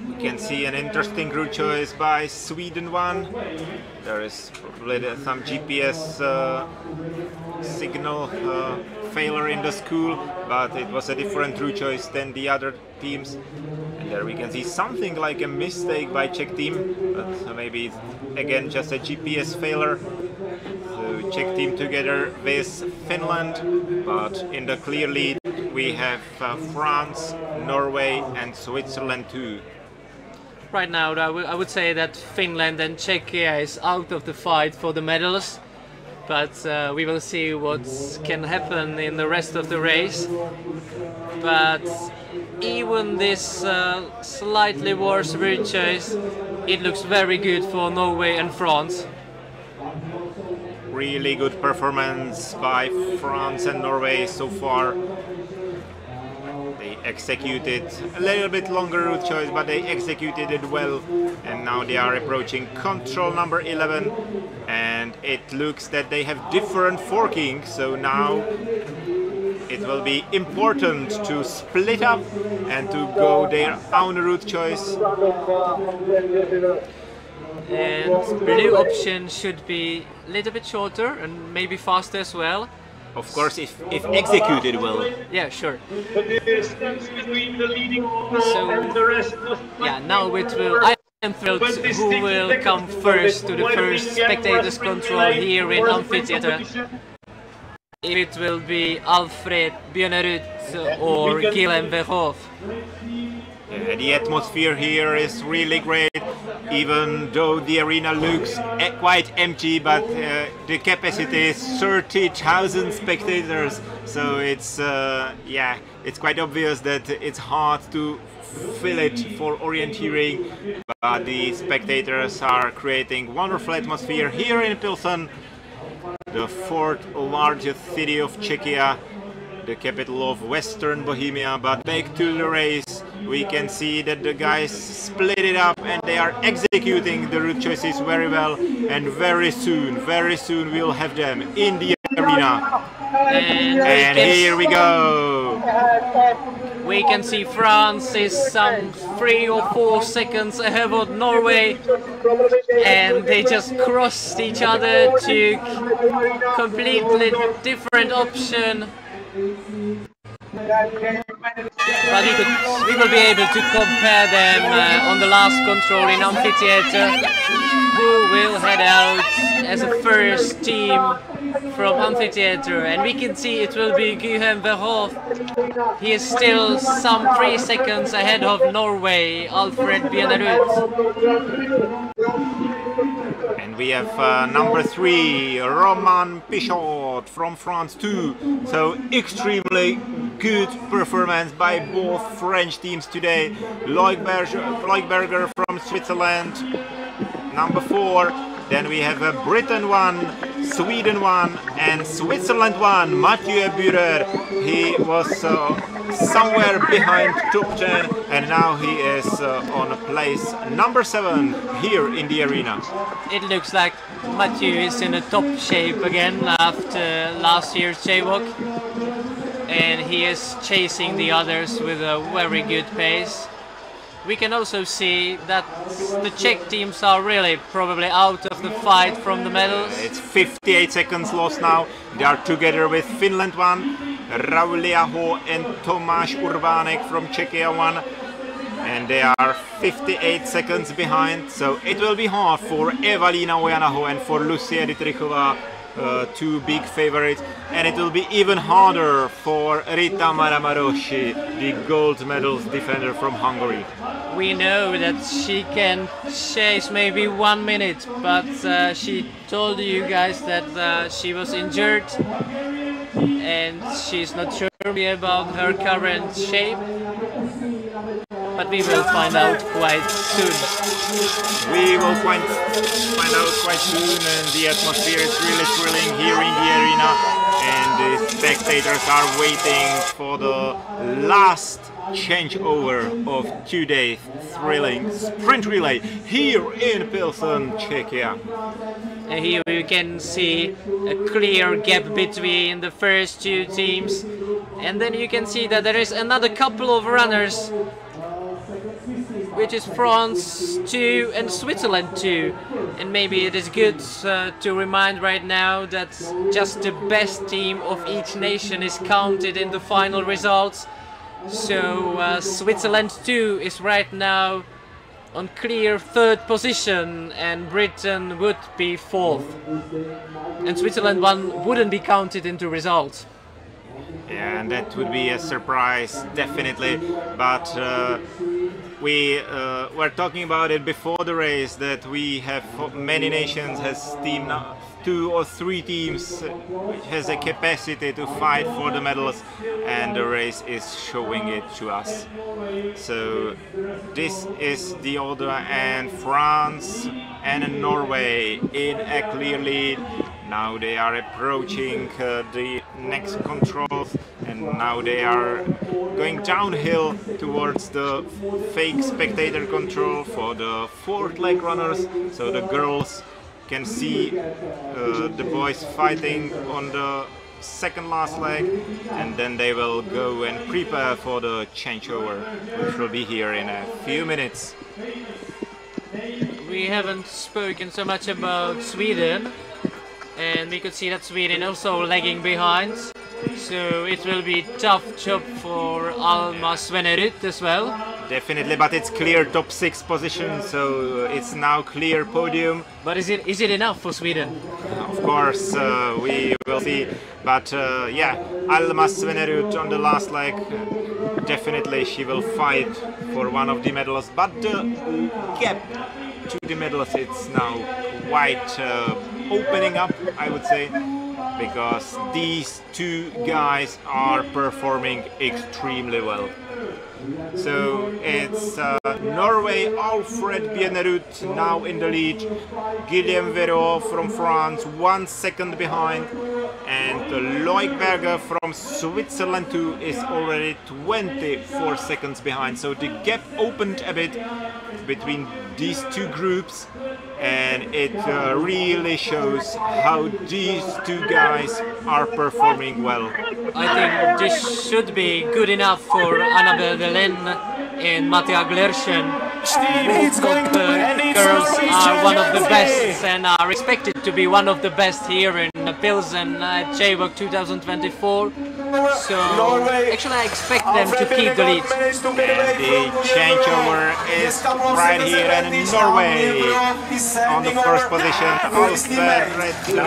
We can see an interesting route choice by Sweden 1. There is probably some GPS signal failure in the school, but it was a different route choice than the other teams. And there we can see something like a mistake by Czech team, but maybe it's again just a GPS failure. So Czech team together with Finland, but in the clear lead we have France, Norway and Switzerland too. Right now I would say that Finland and Czechia is out of the fight for the medals, but we will see what can happen in the rest of the race. But even this slightly worse route choice, it looks very good for Norway and France. Really good performance by France and Norway so far. They executed a little bit longer route choice, but they executed it well, and now they are approaching control number 11, and it looks that they have different forking. So now it will be important to split up and to go their own route choice. And blue option should be a little bit shorter and maybe faster as well. Of course, if executed well. Yeah, sure. So, yeah, now it will. I am thrilled who will come first to the first spectators control here in amphitheater. If it will be Alfred Björnerud or Guillaume Verhoef. Yeah, the atmosphere here is really great, even though the arena looks quite empty, but the capacity is 30,000 spectators, so it's yeah, it's quite obvious that it's hard to fill it for orienteering, but the spectators are creating wonderful atmosphere here in Pilsen, the fourth largest city of Czechia, the capital of Western Bohemia. But back to the race, we can see that the guys split it up and they are executing the route choices very well, and very soon we'll have them in the arena. And here we go. We can see France is some 3 or 4 seconds ahead of Norway, and they just crossed each other to completely different option. But we will be able to compare them on the last control in amphitheater, who will head out as a first team from amphitheater, and we can see it will be Guillaume Verhoef. He is still some 3 seconds ahead of Norway, Alfred Björnerud. And we have number 3, Roman Pichot from France too. So extremely good performance by both French teams today. Leukberger from Switzerland, number 4. Then we have Britain 1, Sweden 1 and Switzerland 1, Mathieu Bührer. He was somewhere behind top 10 and now he is on place number 7 here in the arena. It looks like Mathieu is in a top shape again after last year's JWOC, and he is chasing the others with a very good pace. We can also see that the Czech teams are really probably out of the fight from the medals. It's 58 seconds lost now. They are together with Finland 1, Rauliaho and Tomáš Urbánek from Czechia 1. And they are 58 seconds behind. So it will be hard for Evalina Ojanaho and for Lucia Dietrichova, 2 big favorites, and it will be even harder for Rita Maramaroshi, the gold medals defender from Hungary. We know that she can chase maybe 1 minute, but she told you guys that she was injured and she's not sure about her current shape. But we will find out quite soon. We will find out quite soon, and the atmosphere is really thrilling here in the arena, and the spectators are waiting for the last changeover of today's thrilling sprint relay here in Pilsen, Czechia. And here we can see a clear gap between the first 2 teams, and then you can see that there is another couple of runners, which is France 2 and Switzerland 2. And maybe it is good to remind right now that just the best team of each nation is counted in the final results. So Switzerland 2 is right now on clear 3rd position, and Britain would be 4th. And Switzerland 1 wouldn't be counted into results. Yeah, and that would be a surprise, definitely. But we were talking about it before the race, that we have many nations has team 2 or 3 teams which has a capacity to fight for the medals, and the race is showing it to us. So this is the order, and France and Norway in a clear lead. Now they are approaching the next controls, and now they are going downhill towards the fake spectator control for the 4th leg runners. So the girls can see the boys fighting on the second last leg, and then they will go and prepare for the changeover, which will be here in a few minutes. We haven't spoken so much about Sweden, and we could see that Sweden also lagging behind, so it will be tough job for Alma Svenerud as well. Definitely, but it's clear top 6 position, so it's now clear podium. But is it enough for Sweden? Of course, we will see. But yeah, Alma Svenerud on the last leg, definitely she will fight for one of the medals. But the gap to the medals, it's now quite opening up, I would say, because these two guys are performing extremely well. So it's Norway, Alfred Bienerud now in the lead, Guillaume Véro from France 1 second behind, and Loic Berger from Switzerland too is already 24 seconds behind. So the gap opened a bit between these two groups, and it really shows how these two guys are performing well. I think this should be good enough for Annabelle Delaine and Mattia Glerschen. Both of the girls are one of the best and are expected to be one of the best here in Pilsen at JWOC 2024. So actually I expect them to keep the lead. And the changeover is right here, and in Norway on the first position.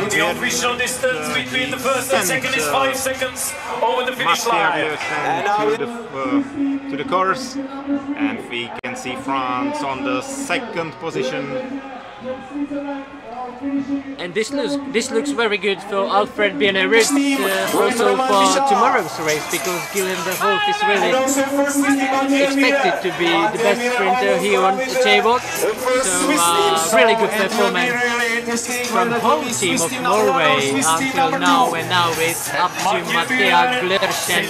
The official distance between the first and second is 5 seconds over the finish line. To the course, and we can see France on the second position. And this looks very good for Alfred Bienerud also for tomorrow's race, because Guillaume Verhoef is really expected to be the best sprinter here on the JWOC. So really good performance from the whole team of Norway until now, and now it's up to Mattia Glerschen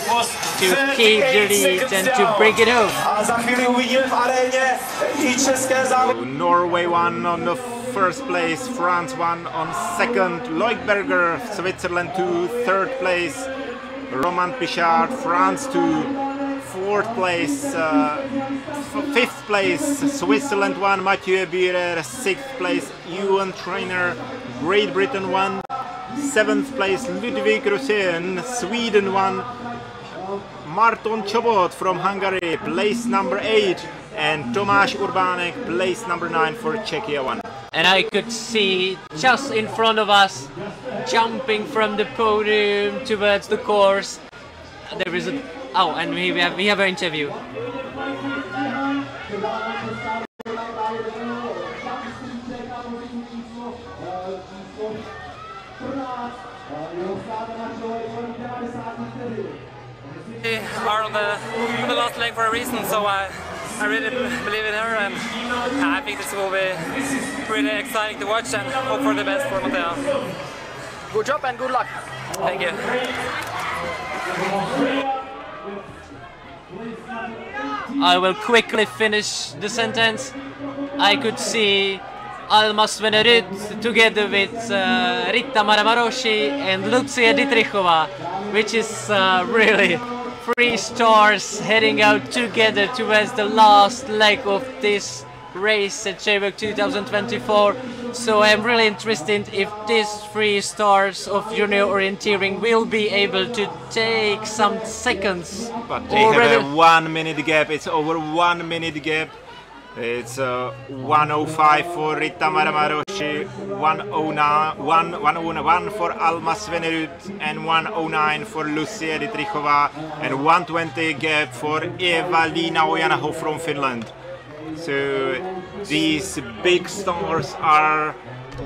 to keep the lead and to bring it home. Norway won on the first place, France won on second, Loic Berger, Switzerland 2, third place, Roman Pichard, France 2, fourth place, fifth place, Switzerland 1, Mathieu Birer, sixth place, Ewan Trainer, Great Britain 1, seventh place, Ludwig Rosén, Sweden 1, Marton Chobot from Hungary, place number 8, and Tomáš Urbánek, place number 9 for Czechia 1. And I could see just in front of us, jumping from the podium towards the course, there is a... Oh, and we have an interview. We are on the last leg for a reason, so I really believe in her, and I think this will be really exciting to watch, and hope for the best for Mattia. Good job and good luck. Thank you. I will quickly finish the sentence. I could see Alma Svenerud together with Ritta Maramaroshi and Lucia Dietrichova, which is really 3 stars heading out together towards the last leg of this race at JWOC 2024. So I'm really interested if these 3 stars of junior orienteering will be able to take some seconds. But they have a 1 minute gap, it's over 1 minute gap. It's 1:05 for Ritta Maramaroshi, 1:01 for Alma Svenerud, and 1:09 for Lucia Dietrichova, and 1:20 gap for Eva-Liina Ojanaho from Finland. So these big stars are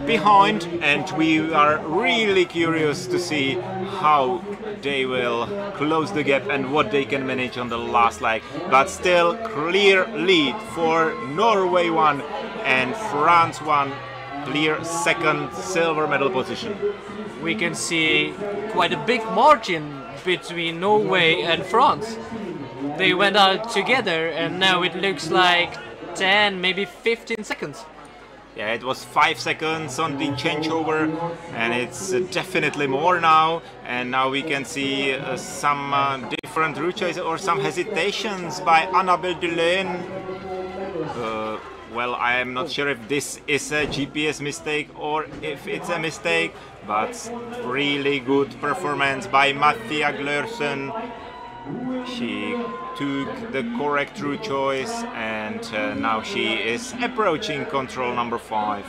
behind, and we are really curious to see how they will close the gap and what they can manage on the last leg. But still clear lead for Norway 1 and France 1, clear second silver medal position. We can see quite a big margin between Norway and France. They went out together, and now it looks like 10, maybe 15 seconds. Yeah, it was 5 seconds on the changeover, and it's definitely more now. And now we can see some different route choices or some hesitations by Annabelle Delaine. Well, I am not sure if this is a GPS mistake or if it's a mistake, but really good performance by Mattia Glersen. She took the correct route choice, and now she is approaching control number 5.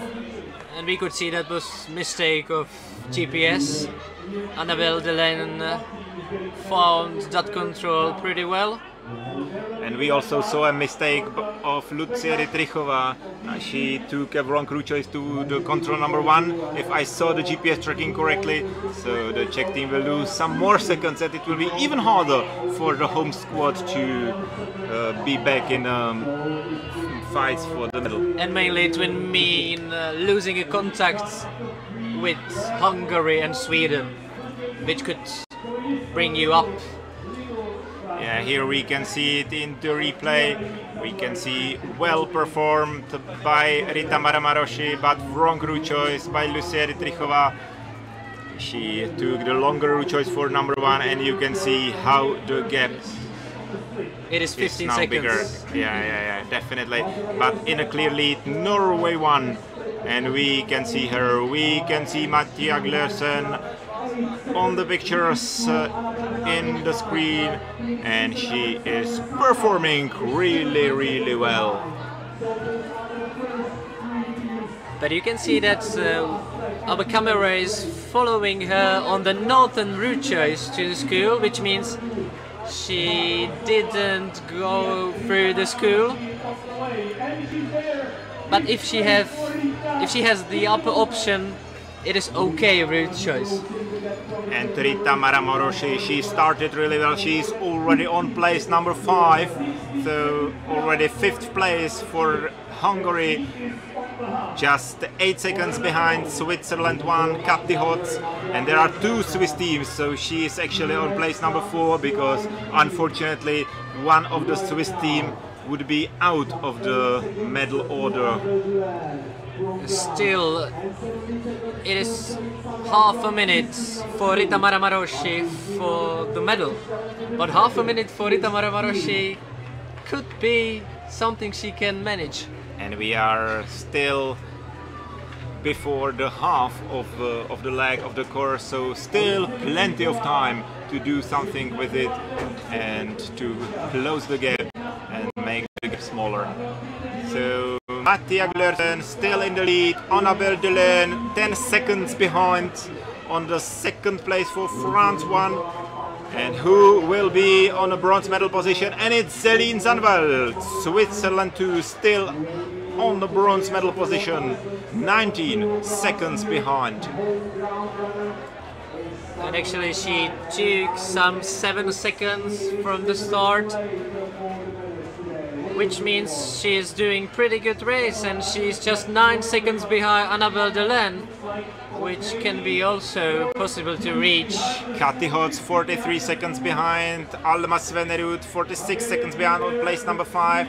And we could see that was mistake of GPS. Annabelle Delaine found that control pretty well. And we also saw a mistake of Lucia Dietrichova. She took a wrong route choice to the control number 1, if I saw the GPS tracking correctly. So the Czech team will lose some more seconds, and it will be even harder for the home squad to be back in fights for the medal. And mainly it will mean losing a contact with Hungary and Sweden, which could bring you up. Yeah, here we can see it in the replay. We can see well performed by Rita Maramaroshi, but wrong route choice by Lucia Dietrichova. She took the longer route choice for number 1, and you can see how the gap it is 15 now seconds. Bigger. Yeah, definitely. But in a clear lead, Norway won, and we can see her. We can see Mattia Glersen on the pictures in the screen, and she is performing really well. But you can see that our camera is following her on the northern route choice to the school, which means she didn't go through the school. But if she has the upper option, it is okay route choice. And Rita Maramaroshi, she started really well. She's already on place number 5, so already 5th place for Hungary. Just 8 seconds behind Switzerland 1, Kati Hotz, and there are 2 Swiss teams, so she is actually on place number 4, because unfortunately one of the Swiss team would be out of the medal order. Still, it is half a minute for Rita Maramaroshi for the medal, but half a minute for Rita Maramaroshi could be something she can manage. And we are still before the half of the leg of the course, so still plenty of time to do something with it and to close the gap and make the gap smaller. So Mattia Glersen still in the lead, Annabelle Delaine 10 seconds behind on the 2nd place for France 1. And who will be on a bronze medal position? And it's Céline Zandveld, Switzerland 2, still on the bronze medal position, 19 seconds behind. And actually she took some 7 seconds from the start, which means she is doing pretty good race, and she's just 9 seconds behind Annabelle Delaine, which can be also possible to reach. Kati Hotz 43 seconds behind, Alma Svenerud 46 seconds behind on place number 5,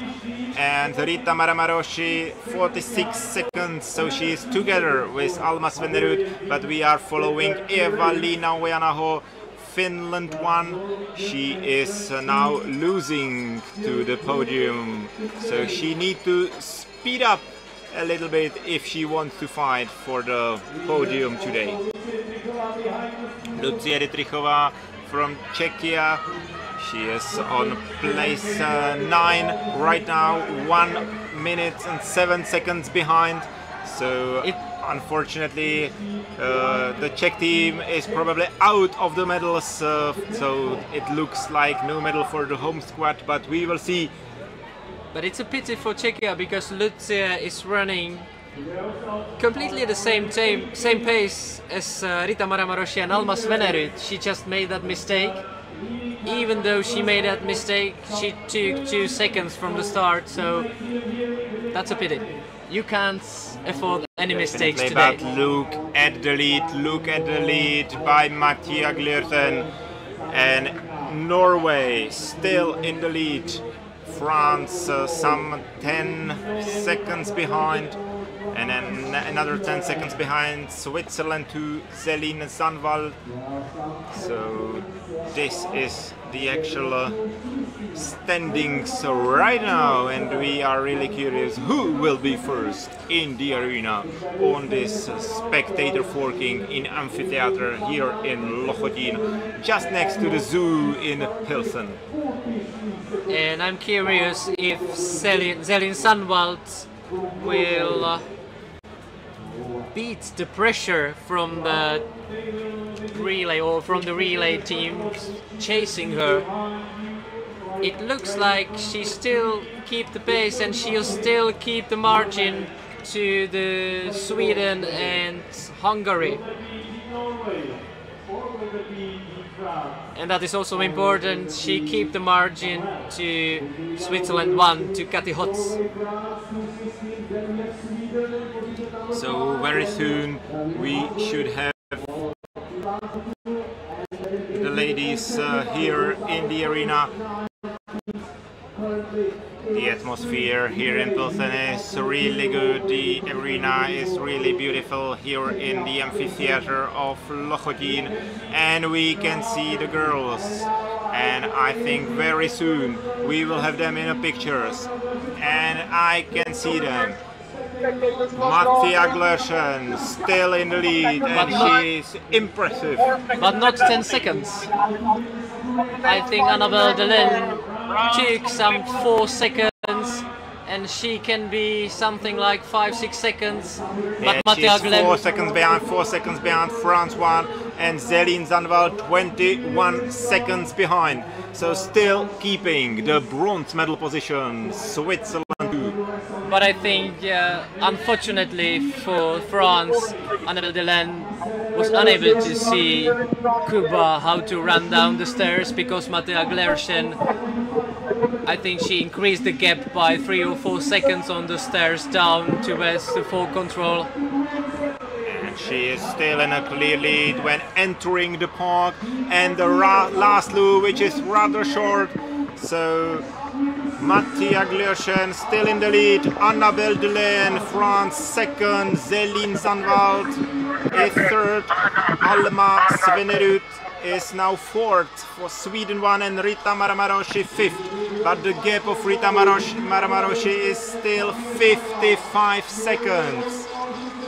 and Rita Maramaroshi 46 seconds, so she is together with Alma Svenerud, but we are following Eva-Liina Ojanen, Finland 1. She is now losing to the podium, so she needs to speed up a little bit if she wants to fight for the podium today. Lucia Dietrichova from Czechia, she is on place 9 right now, 1 minute and 7 seconds behind. So unfortunately the Czech team is probably out of the medals, so it looks like no medal for the home squad, but we will see. But it's a pity for Czechia, because Lucia is running completely the same pace as Rita Maramaroshi and Alma Svenerud. She just made that mistake. Even though she made that mistake, she took 2 seconds from the start, so that's a pity. You can't afford any mistakes today. But look at the lead by Mattia Glersen, and Norway still in the lead. France some 10 seconds behind, And then another 10 seconds behind Switzerland to Celine Zandvald. So this is the actual standings right now, and we are really curious who will be first in the arena on this spectator forking in amphitheater here in Lochotín, just next to the zoo in Pilsen. And I'm curious if Celine Zandvald will beat the pressure from the relay or from the relay team chasing her. It looks like she still keep the pace and she'll still keep the margin to the Sweden and Hungary. And that is also important, she keep the margin to Switzerland 1, to Kati Hotz. So very soon we should have the ladies here in the arena. The atmosphere here in Pilsen is really good, the arena is really beautiful here in the amphitheater of Lochotín, and we can see the girls, and I think very soon we will have them in the pictures, and I can see them. Mattia Glersen still in the lead, and she is impressive. But not 10 seconds. I think Annabelle Delaine took some 4 seconds, and she can be something like 5-6 seconds. But Mattia Glersen 4 seconds behind Francois, and Celine Zandvald 21 seconds behind. So still keeping the bronze medal position, Switzerland 2. But I think, unfortunately for France, Annabelle Delaine was unable to see Kuba how to run down the stairs, because Mattia Glersen, I think she increased the gap by 3 or 4 seconds on the stairs down towards the full control. And she is still in a clear lead when entering the park, and the last loop, which is rather short. So Mattia Glersen still in the lead, Annabelle Delaine, France second, Celine Zandvald is third, Alma Svenerud is now fourth for Sweden 1, and Rita Maramaroshi fifth. But the gap of Rita Maramaroshi is still 55 seconds.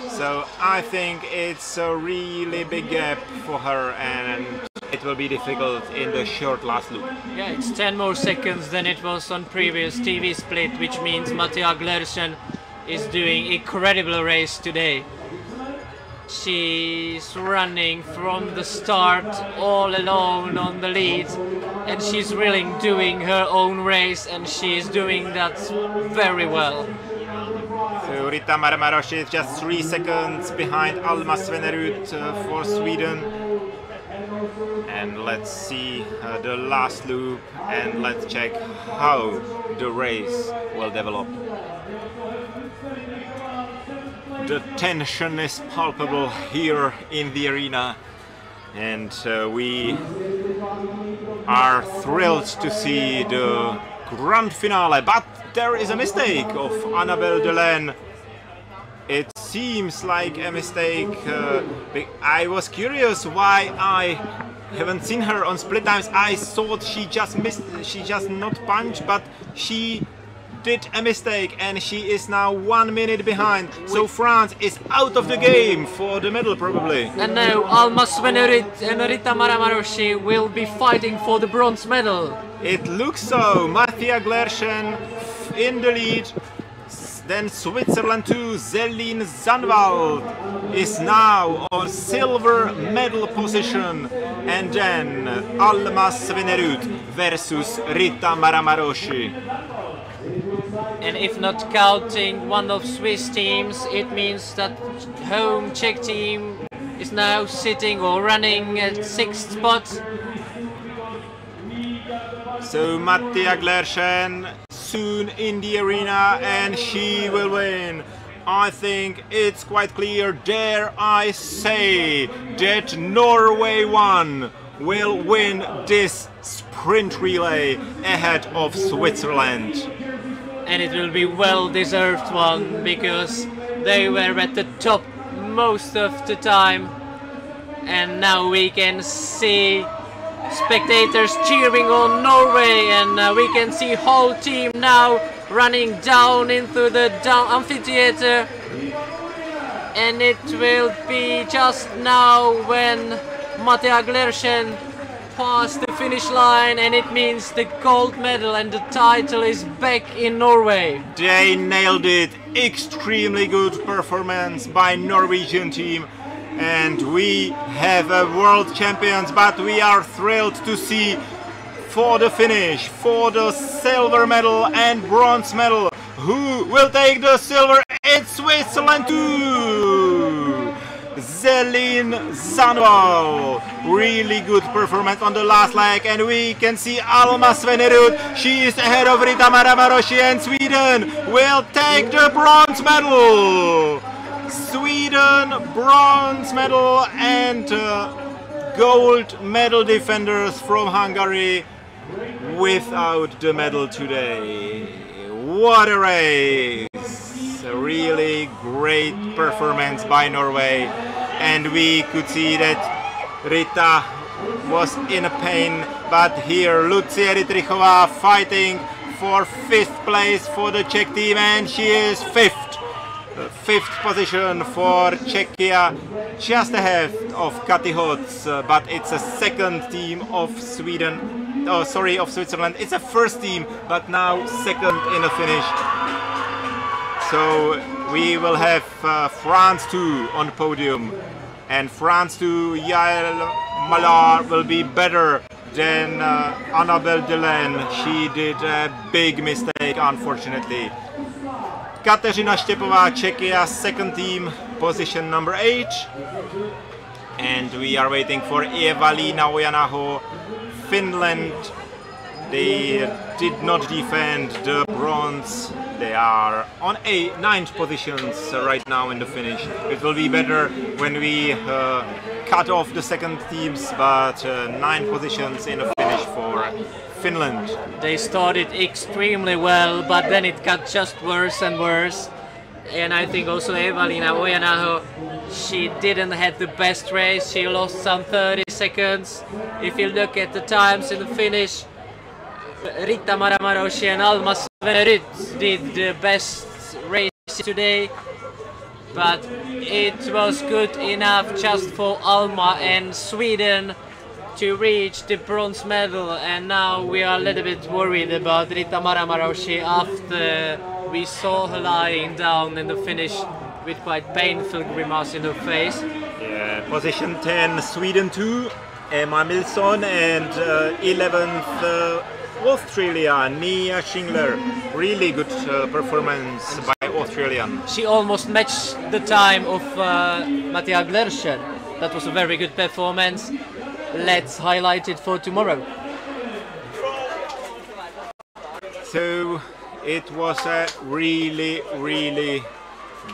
So I think it's a really big gap for her, and it will be difficult in the short last loop. Yeah, it's 10 more seconds than it was on previous TV split, which means Mattia Glersen is doing incredible race today. She's running from the start all alone on the lead, and she's really doing her own race, and she's doing that very well. So Rita Maramaroshi is just 3 seconds behind Alma Svenerud for Sweden. And let's see the last loop, and let's check how the race will develop. The tension is palpable here in the arena, and we are thrilled to see the grand finale, but there is a mistake of Annabelle Delaine. It seems like a mistake. I was curious why I haven't seen her on split times. I thought she just missed, she just not punched, but she did a mistake, and she is now 1 minute behind. So France is out of the game for the medal probably. And now Alma Svenerud and Rita Maramaroshi will be fighting for the bronze medal. It looks so. Mattia Glersen in the lead. Then Switzerland 2, Celine Zandvald is now on silver medal position, and then Alma Svenerud versus Rita Maramaroshi. And if not counting one of Swiss teams, it means that home Czech team is now sitting or running at 6th spot. So Mattia Glersen soon in the arena, and she will win. I think it's quite clear, dare I say, that Norway 1 will win this sprint relay ahead of Switzerland. And it will be well deserved one, because They were at the top most of the time, and now we can see spectators cheering on Norway, and we can see whole team now running down into the amphitheater, and it will be just now when Matea Glersen passed the finish line, and it means the gold medal and the title is back in Norway. They nailed it. Extremely good performance by Norwegian team, and we have a world champions, but we are thrilled to see for the finish, for the silver medal and bronze medal. Who will take the silver? It's Switzerland too! Zelin Zandvold. Really good performance on the last leg, and we can see Alma Svenerud. She is ahead of Rita Maramaroshi, and Sweden will take the bronze medal. Sweden bronze medal, and gold medal defenders from Hungary without the medal today. What a race! A really great performance by Norway, and we could see that Rita was in a pain, but here Lucia Rytrichova fighting for 5th place for the Czech team, and she is 5th. 5th position for Czechia, just ahead of Kati Hots, but it's a 2nd team of Sweden. Oh, sorry, of Switzerland. It's a 1st team, but now 2nd in the finish. So we will have France 2 on the podium, and France 2, Yael Malar will be better than Annabelle Delaine. She did a big mistake, unfortunately. Kateřina Štěpová, Czechia, 2nd team, position number 8. And we are waiting for Eva-Liina Ojanaho, Finland. They did not defend the bronze. They are on 9th positions right now in the finish. It will be better when we cut off the 2nd teams, but 9 positions in the finish for Finland. They started extremely well, but then it got just worse and worse. And I think also Eva-Liina Ojanaho, she didn't have the best race. She lost some 30 seconds. If you look at the times in the finish, Rita Maramaroshi and Alma Svenerud did the best race today, but it was good enough just for Alma and Sweden to reach the bronze medal, and now we are a little bit worried about Rita Maramaroshi after we saw her lying down in the finish with quite painful grimace in her face. Yeah, position 10 Sweden 2, Emma Milson, and 11th Australia, Nia Schindler. Really good performance by Australian. She almost matched the time of Matea Glersen. That was a very good performance. Let's highlight it for tomorrow. So it was a really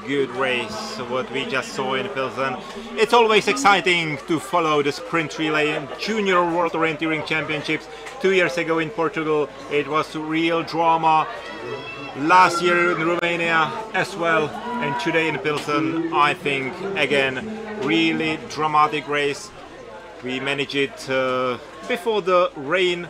good race, what we just saw in Pilsen. It's always exciting to follow the sprint relay Junior World Orienteering Championships. 2 years ago in Portugal, it was real drama. Last year in Romania as well, and today in Pilsen, I think again really dramatic race. We managed it before the rain,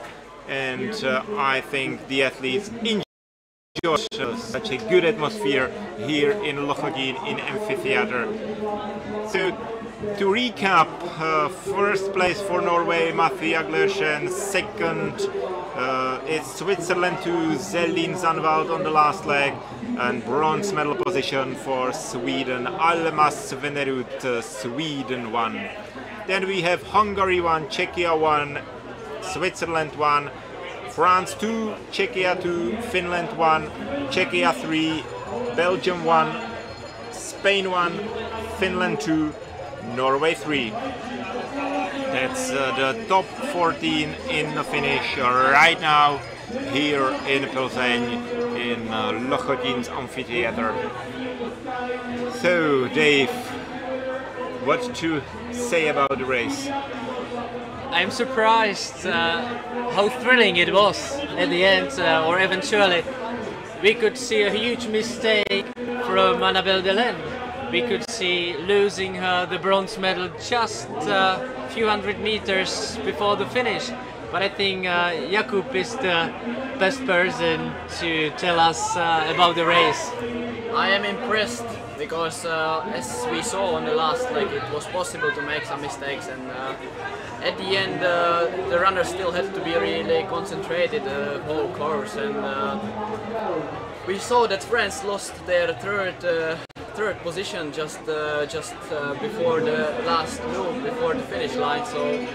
and I think the athletes enjoyed such a good atmosphere here in Lochogin in amphitheater. So to recap, 1st place for Norway, Matea Glersen. 2nd it's Switzerland 2, Zelin Zandvold on the last leg, and bronze medal position for Sweden, Alma Svenerud, Sweden 1. Then we have Hungary 1, Czechia 1, Switzerland 1, France 2, Czechia 2, Finland 1, Czechia 3, Belgium 1, Spain 1, Finland 2, Norway 3. That's the top 14 in the finish right now here in Pilsen in Lochotin's amphitheater. So Dave, what to say about the race? I'm surprised how thrilling it was at the end, or eventually. We could see a huge mistake from Annabelle Delaine. We could see losing her the bronze medal just a few hundred meters before the finish. But I think Jakub is the best person to tell us about the race. I am impressed because as we saw on the last leg, it was possible to make some mistakes, and at the end the runners still had to be really concentrated the whole course, and we saw that France lost their third position just before the last move, before the finish line. So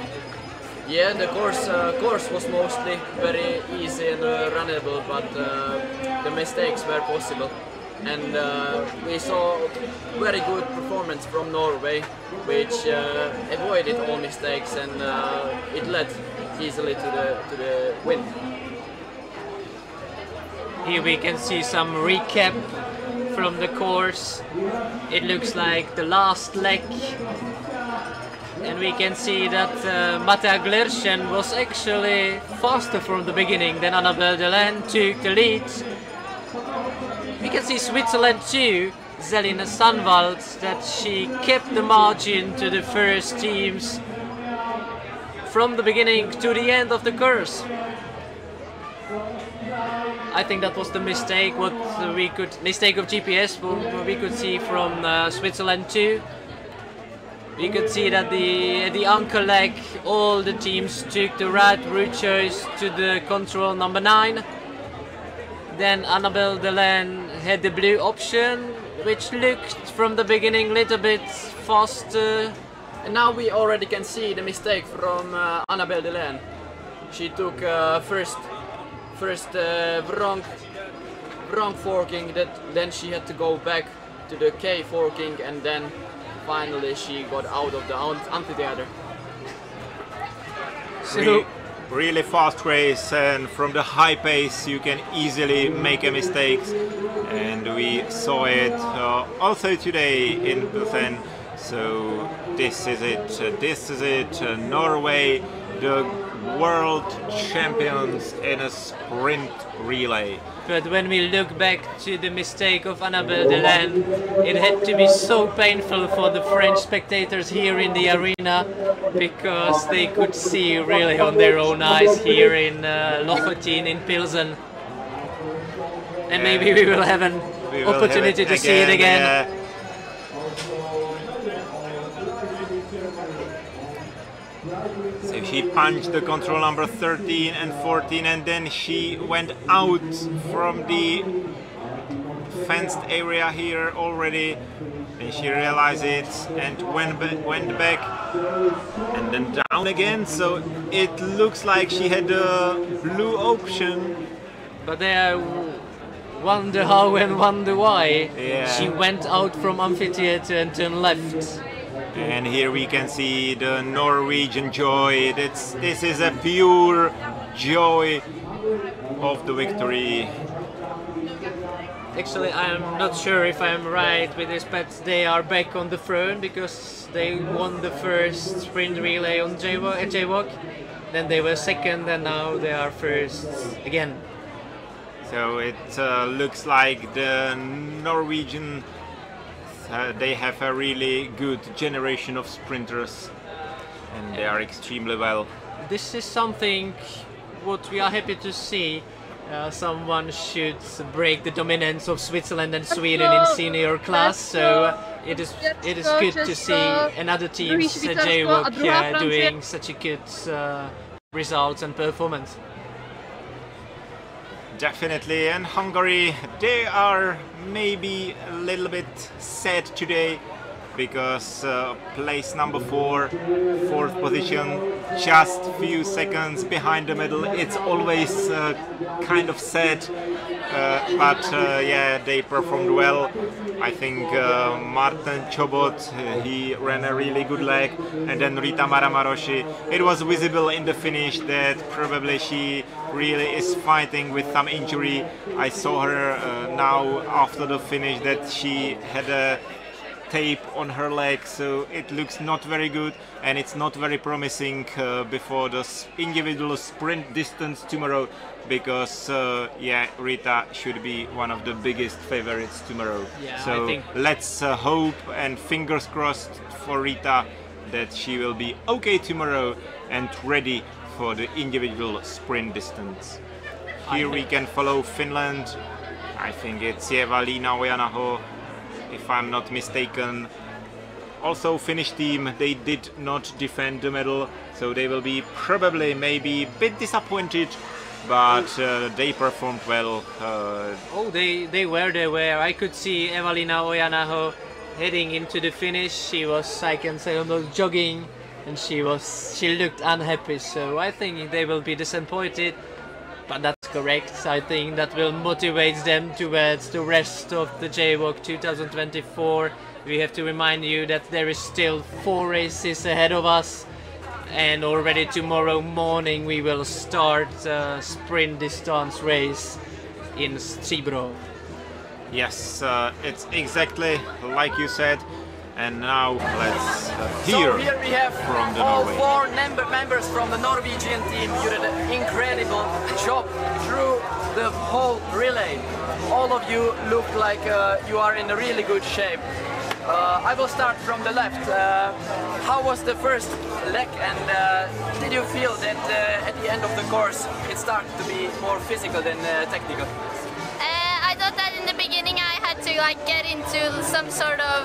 yeah, the course was mostly very easy and runnable, but the mistakes were possible. And we saw very good performance from Norway, which avoided all mistakes, and it led easily to the win. Here we can see some recap from the course. It looks like the last leg, and we can see that Matea Glerchen was actually faster from the beginning than Annabelle Delaine, took the lead. We can see Switzerland too, Zelina Sandwald, that she kept the margin to the first teams from the beginning to the end of the course. I think that was the mistake, mistake of GPS, what we could see from Switzerland too. We could see that the anchor leg, all the teams took the right route choice to the control number 9. Then Annabelle Delaine had the blue option, which looked from the beginning a little bit faster. And now we already can see the mistake from Annabelle Delaine. She took first wrong forking, then she had to go back to the K forking, and then finally she got out of the amphitheater. So really fast race, and from the high pace you can easily make a mistake, and we saw it also today in Plzeň. So this is it, Norway, the world champions in a sprint relay. But when we look back to the mistake of Annabelle Delaine, it had to be so painful for the French spectators here in the arena, because they could see really on their own eyes here in Lofoten, in Pilsen. And maybe we will have an opportunity to see it again. So she punched the control number 13 and 14, and then she went out from the fenced area here already, and she realized it and went back and then down again. So it looks like she had a blue option. But I wonder how and wonder why. Yeah. She went out from amphitheater and turned left. And here we can see the Norwegian joy. This is a pure joy of the victory. Actually, I'm not sure if I'm right with this, but they are back on the throne because they won the first sprint relay on Jaywalk. Then they were second, and now they are first again. So it looks like the Norwegian, they have a really good generation of sprinters, and they are extremely well. This is something what we are happy to see. Someone should break the dominance of Switzerland and Sweden in senior class, so it is good to see another teams Jaywalk doing such a good results and performance. Definitely, and Hungary, they are maybe a little bit sad today, because place number 4, 4th position, just few seconds behind the medal. It's always kind of sad, but yeah, they performed well. I think Martin Chobot, he ran a really good leg, and then Rita Maramaroshi, it was visible in the finish that probably she really is fighting with some injury. I saw her now after the finish that she had a tape on her leg, so it looks not very good and it's not very promising before the individual sprint distance tomorrow, because yeah, Rita should be one of the biggest favorites tomorrow. Yeah, so I think... let's hope and fingers crossed for Rita that she will be okay tomorrow and ready for the individual sprint distance. Here we can follow Finland. I think it's Eva-Liina Ojanaho, if I'm not mistaken. Also Finnish team, they did not defend the medal, so they will be probably maybe a bit disappointed, but they performed well. Oh, they were. I could see Eva-Liina Ojanaho heading into the finish. She was, I can say, almost jogging, and she looked unhappy, so I think they will be disappointed. But that's correct. I think that will motivate them towards the rest of the JWOC 2024. We have to remind you that there is still 4 races ahead of us, and already tomorrow morning we will start a sprint distance race in Stříbro. Yes, it's exactly like you said. And now let's hear so here we have from the all Norway. 4 members from the Norwegian team. You did an incredible job through the whole relay. All of you look like you are in a really good shape. I will start from the left. How was the first leg, and did you feel that at the end of the course it started to be more physical than technical? I thought that in the beginning I had to get into some sort of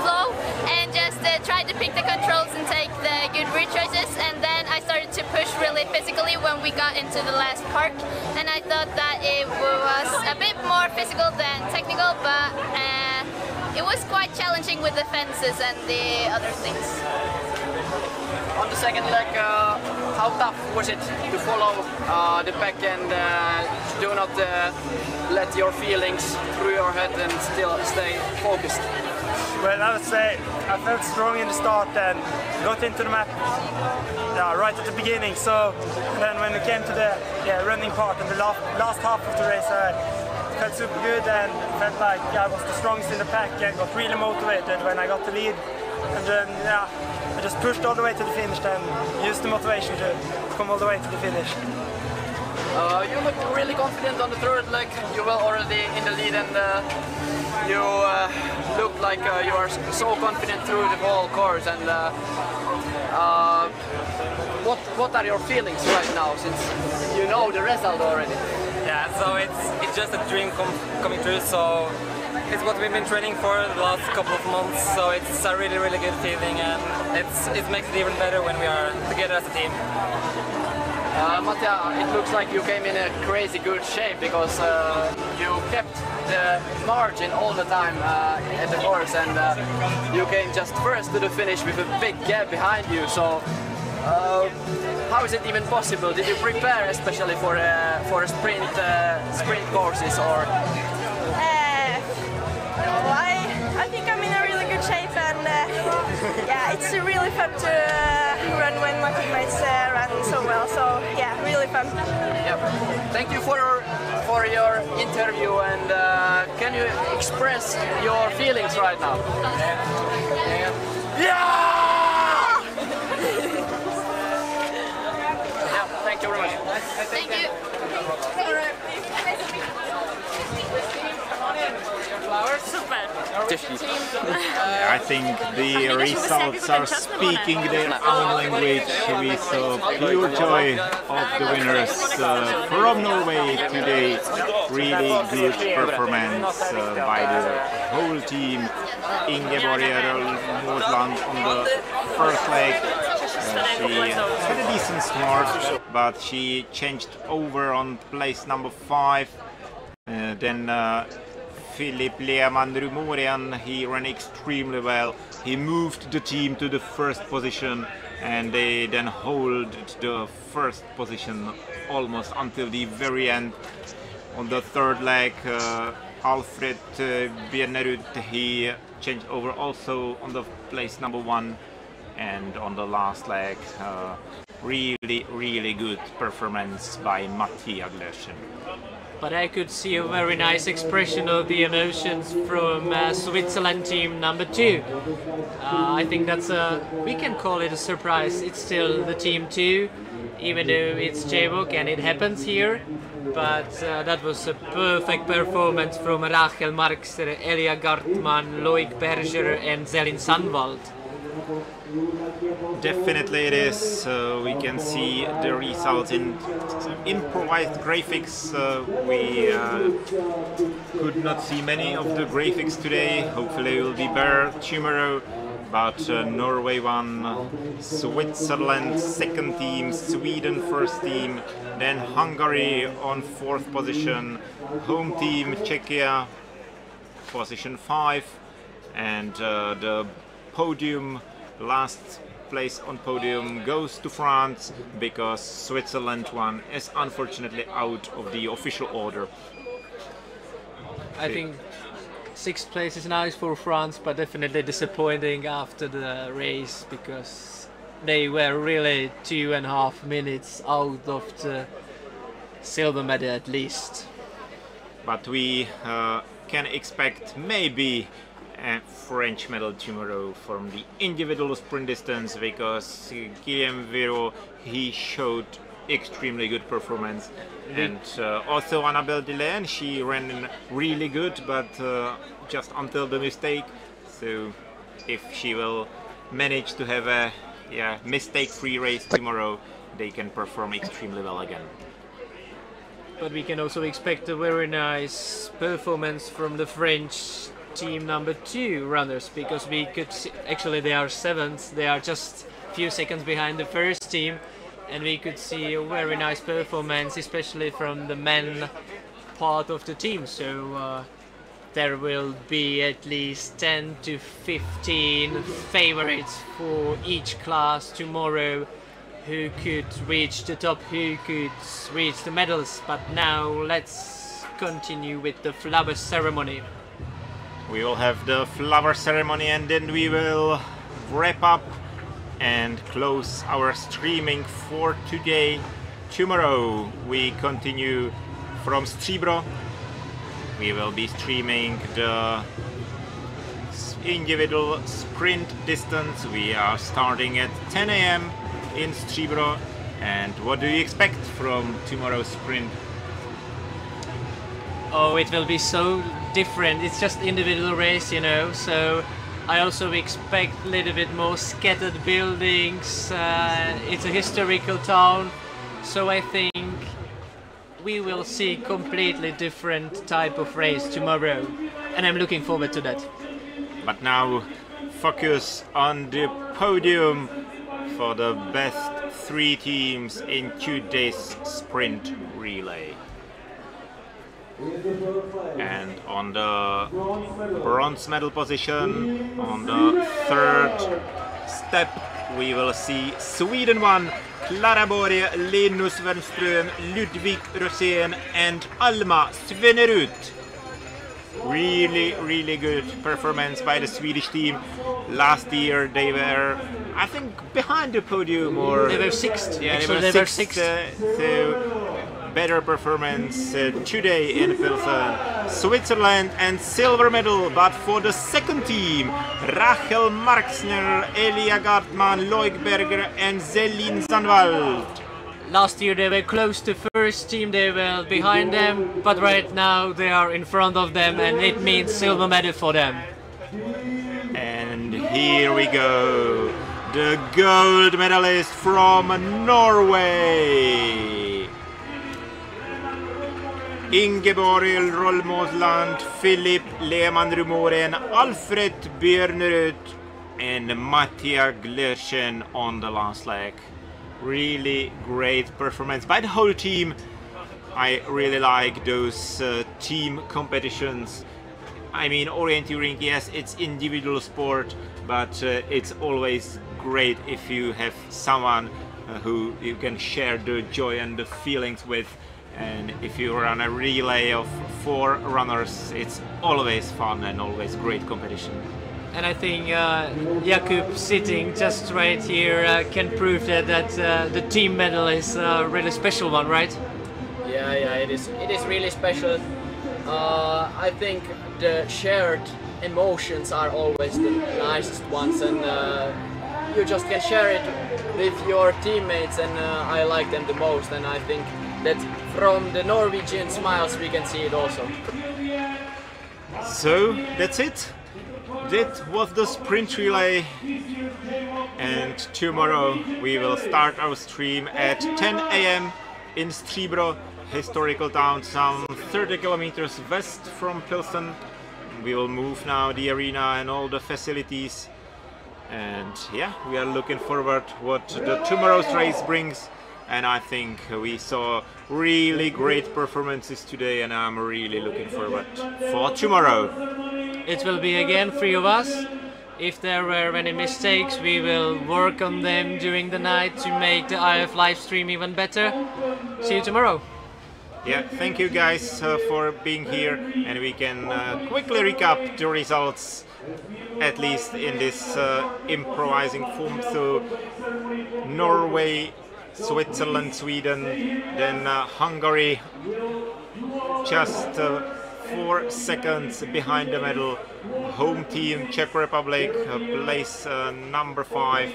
flow and just try to pick the controls and take the good route choices, and then I started to push really physically when we got into the last park, and I thought that it was a bit more physical than technical, but it was quite challenging with the fences and the other things. On the second leg, how tough was it to follow the pack and do not let your feelings through your head and still stay focused? Well, I would say I felt strong in the start and got into the map right at the beginning. So then when we came to the running part and the last half of the race, I felt super good and felt like I was the strongest in the pack and got really motivated when I got the lead. And then I just pushed all the way to the finish and used the motivation to come all the way to the finish. You looked really confident on the third leg. You were already in the lead, and you looked like you are so confident through the whole course. And what are your feelings right now, since you know the result already? Yeah, so it's just a dream coming true. So it's what we've been training for the last couple of months. So it's a really, really good feeling, and it makes it even better when we are together as a team. Mattia, it looks like you came in a crazy good shape, because you kept the margin all the time at the course, and you came just first to the finish with a big gap behind you. So how is it even possible? Did you prepare especially for a sprint courses, or? I think I'm in a really good shape, and yeah, it's really fun to run when my teammates run so well. So yeah, really fun. Yep. Thank you for your interview, and can you express your feelings right now? Yeah! Yeah, thank you very much. Thank you. I think the results are speaking their own language. We saw pure joy of the winners from Norway today. Really good performance by the whole team. Ingeborg Morsland on the first leg. She had a decent start, but she changed over on place number 5. Then Philip Lehmann-Rumorian, he ran extremely well. He moved the team to the first position, and they then hold the first position almost until the very end. On the third leg, Alfred Bjernerud, he changed over also on the place number 1. And on the last leg, really good performance by Mattia Glersen. But I could see a very nice expression of the emotions from Switzerland team number 2. I think that's we can call it a surprise. It's still the team 2, even though it's JWOC and it happens here. But that was a perfect performance from Rachel Marxer, Elia Gartman, Loic Berger and Zelin Sandwald. Definitely it is. We can see the results in improvised graphics. We could not see many of the graphics today. Hopefully it will be better tomorrow. But Norway won, Switzerland second team, Sweden first team, then Hungary on 4th position, home team Czechia position 5, and the podium, last place on podium goes to France because Switzerland one is unfortunately out of the official order. I think 6th place is nice for France, but definitely disappointing after the race because they were really 2.5 minutes out of the silver medal at least. But we can expect maybe a French medal tomorrow from the individual sprint distance because Guillaume Viro, he showed extremely good performance, and also Annabelle Delaine, she ran really good, but just until the mistake. So if she will manage to have a mistake-free race tomorrow, they can perform extremely well again. But we can also expect a very nice performance from the French team number 2 runners, because we could see, actually they are 7th, they are just a few seconds behind the first team, and we could see a very nice performance, especially from the men part of the team. So there will be at least 10 to 15 favorites for each class tomorrow who could reach the top, who could reach the medals. But now let's continue with the flower ceremony. We will have the flower ceremony and then we will wrap up and close our streaming for today. Tomorrow we continue from Stříbro. We will be streaming the individual sprint distance. We are starting at 10 AM in Stříbro. And what do you expect from tomorrow's sprint? Oh, it will be so different. It's just individual race, you know, so I also expect a little bit more scattered buildings. It's a historical town, so I think we will see completely different type of race tomorrow, and I'm looking forward to that. But now focus on the podium for the best 3 teams in today's sprint relay. And on the bronze medal position, on the 3rd step, we will see Sweden 1, Klara Borg, Linus Wernström, Ludvig Rosén and Alma Svenerud. Really good performance by the Swedish team. Last year they were, I think, behind the podium, or they were 6th. Yeah, actually they were 6th. So better performance today in Pilsen. Switzerland and silver medal, but for the second team, Rachel Marxner, Elia Gartman, Loic Berger and Zelin Sandwald. Last year they were close to first team, they were behind them, but right now they are in front of them, and it means silver medal for them. And here we go, the gold medalist from Norway. Ingeborg Rollmosland, Philip Lehmann-Rumoren, Alfred Björnerud and Mattia Glersen on the last leg. Really great performance by the whole team. I really like those team competitions. I mean, orienteering, yes, it's individual sport, but it's always great if you have someone who you can share the joy and the feelings with. And if you run a relay of 4 runners, it's always fun and always great competition. and I think Jakub sitting just right here can prove that the team medal is a really special one, right? Yeah, it is really special. I think the shared emotions are always the nicest ones, and you just can share it with your teammates, and I like them the most, and I think that from the Norwegian smiles we can see it also. So that's it. That was the sprint relay, and tomorrow we will start our stream at 10 AM in Stříbro, historical town some 30 kilometers west from Pilsen. We will move now the arena and all the facilities, and yeah, we are looking forward what the tomorrow's race brings. And I think we saw really great performances today, and I'm really looking forward for tomorrow. It will be again 3 of us. If there were any mistakes, we will work on them during the night to make the IF live stream even better. See you tomorrow. Yeah, thank you guys for being here, and we can quickly recap the results, at least in this improvising form. So Norway, Switzerland, Sweden, then Hungary, just 4 seconds behind the medal. Home team Czech Republic, place number 5.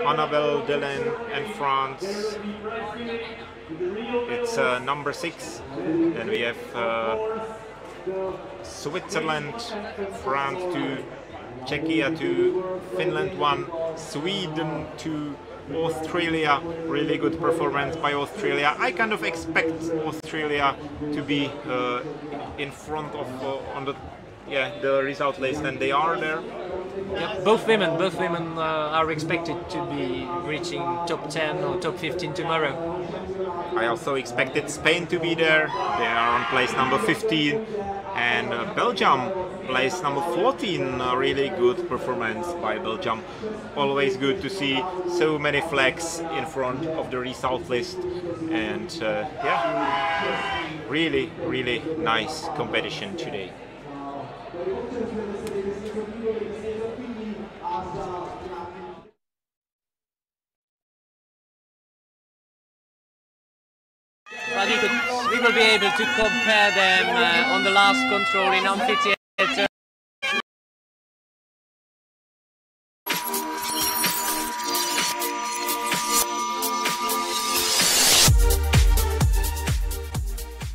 Annabelle Delaine and France, it's number 6. Then we have Switzerland, France 2, Czechia 2, Finland 1, Sweden 2, Australia. Really good performance by Australia. I kind of expect Australia to be in front of on the result list, and they are there. Yeah, both women are expected to be reaching top 10 or top 15 tomorrow. I also expected Spain to be there. They are on place number 15, and Belgium place number 14. A really good performance by Belgium. Always good to see so many flags in front of the result list, and yeah, really nice competition today. But we will be able to compare them on the last control in amphitheater.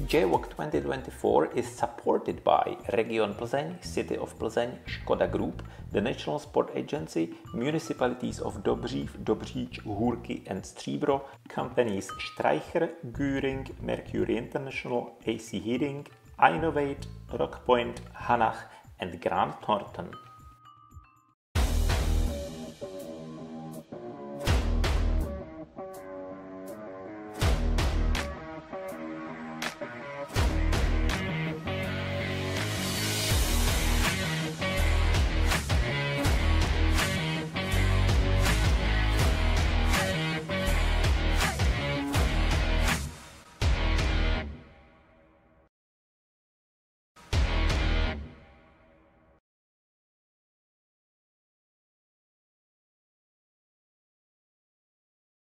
JWOC 2024 is supported by Region Plzeň, City of Plzeň, Škoda Group, the National Sport Agency, municipalities of Dobřív, Dobříč, Hůrky and Stříbro, companies Streicher, Göring, Mercury International, AC Heating, Innovate, Rockpoint, Hanach and Grant Thornton.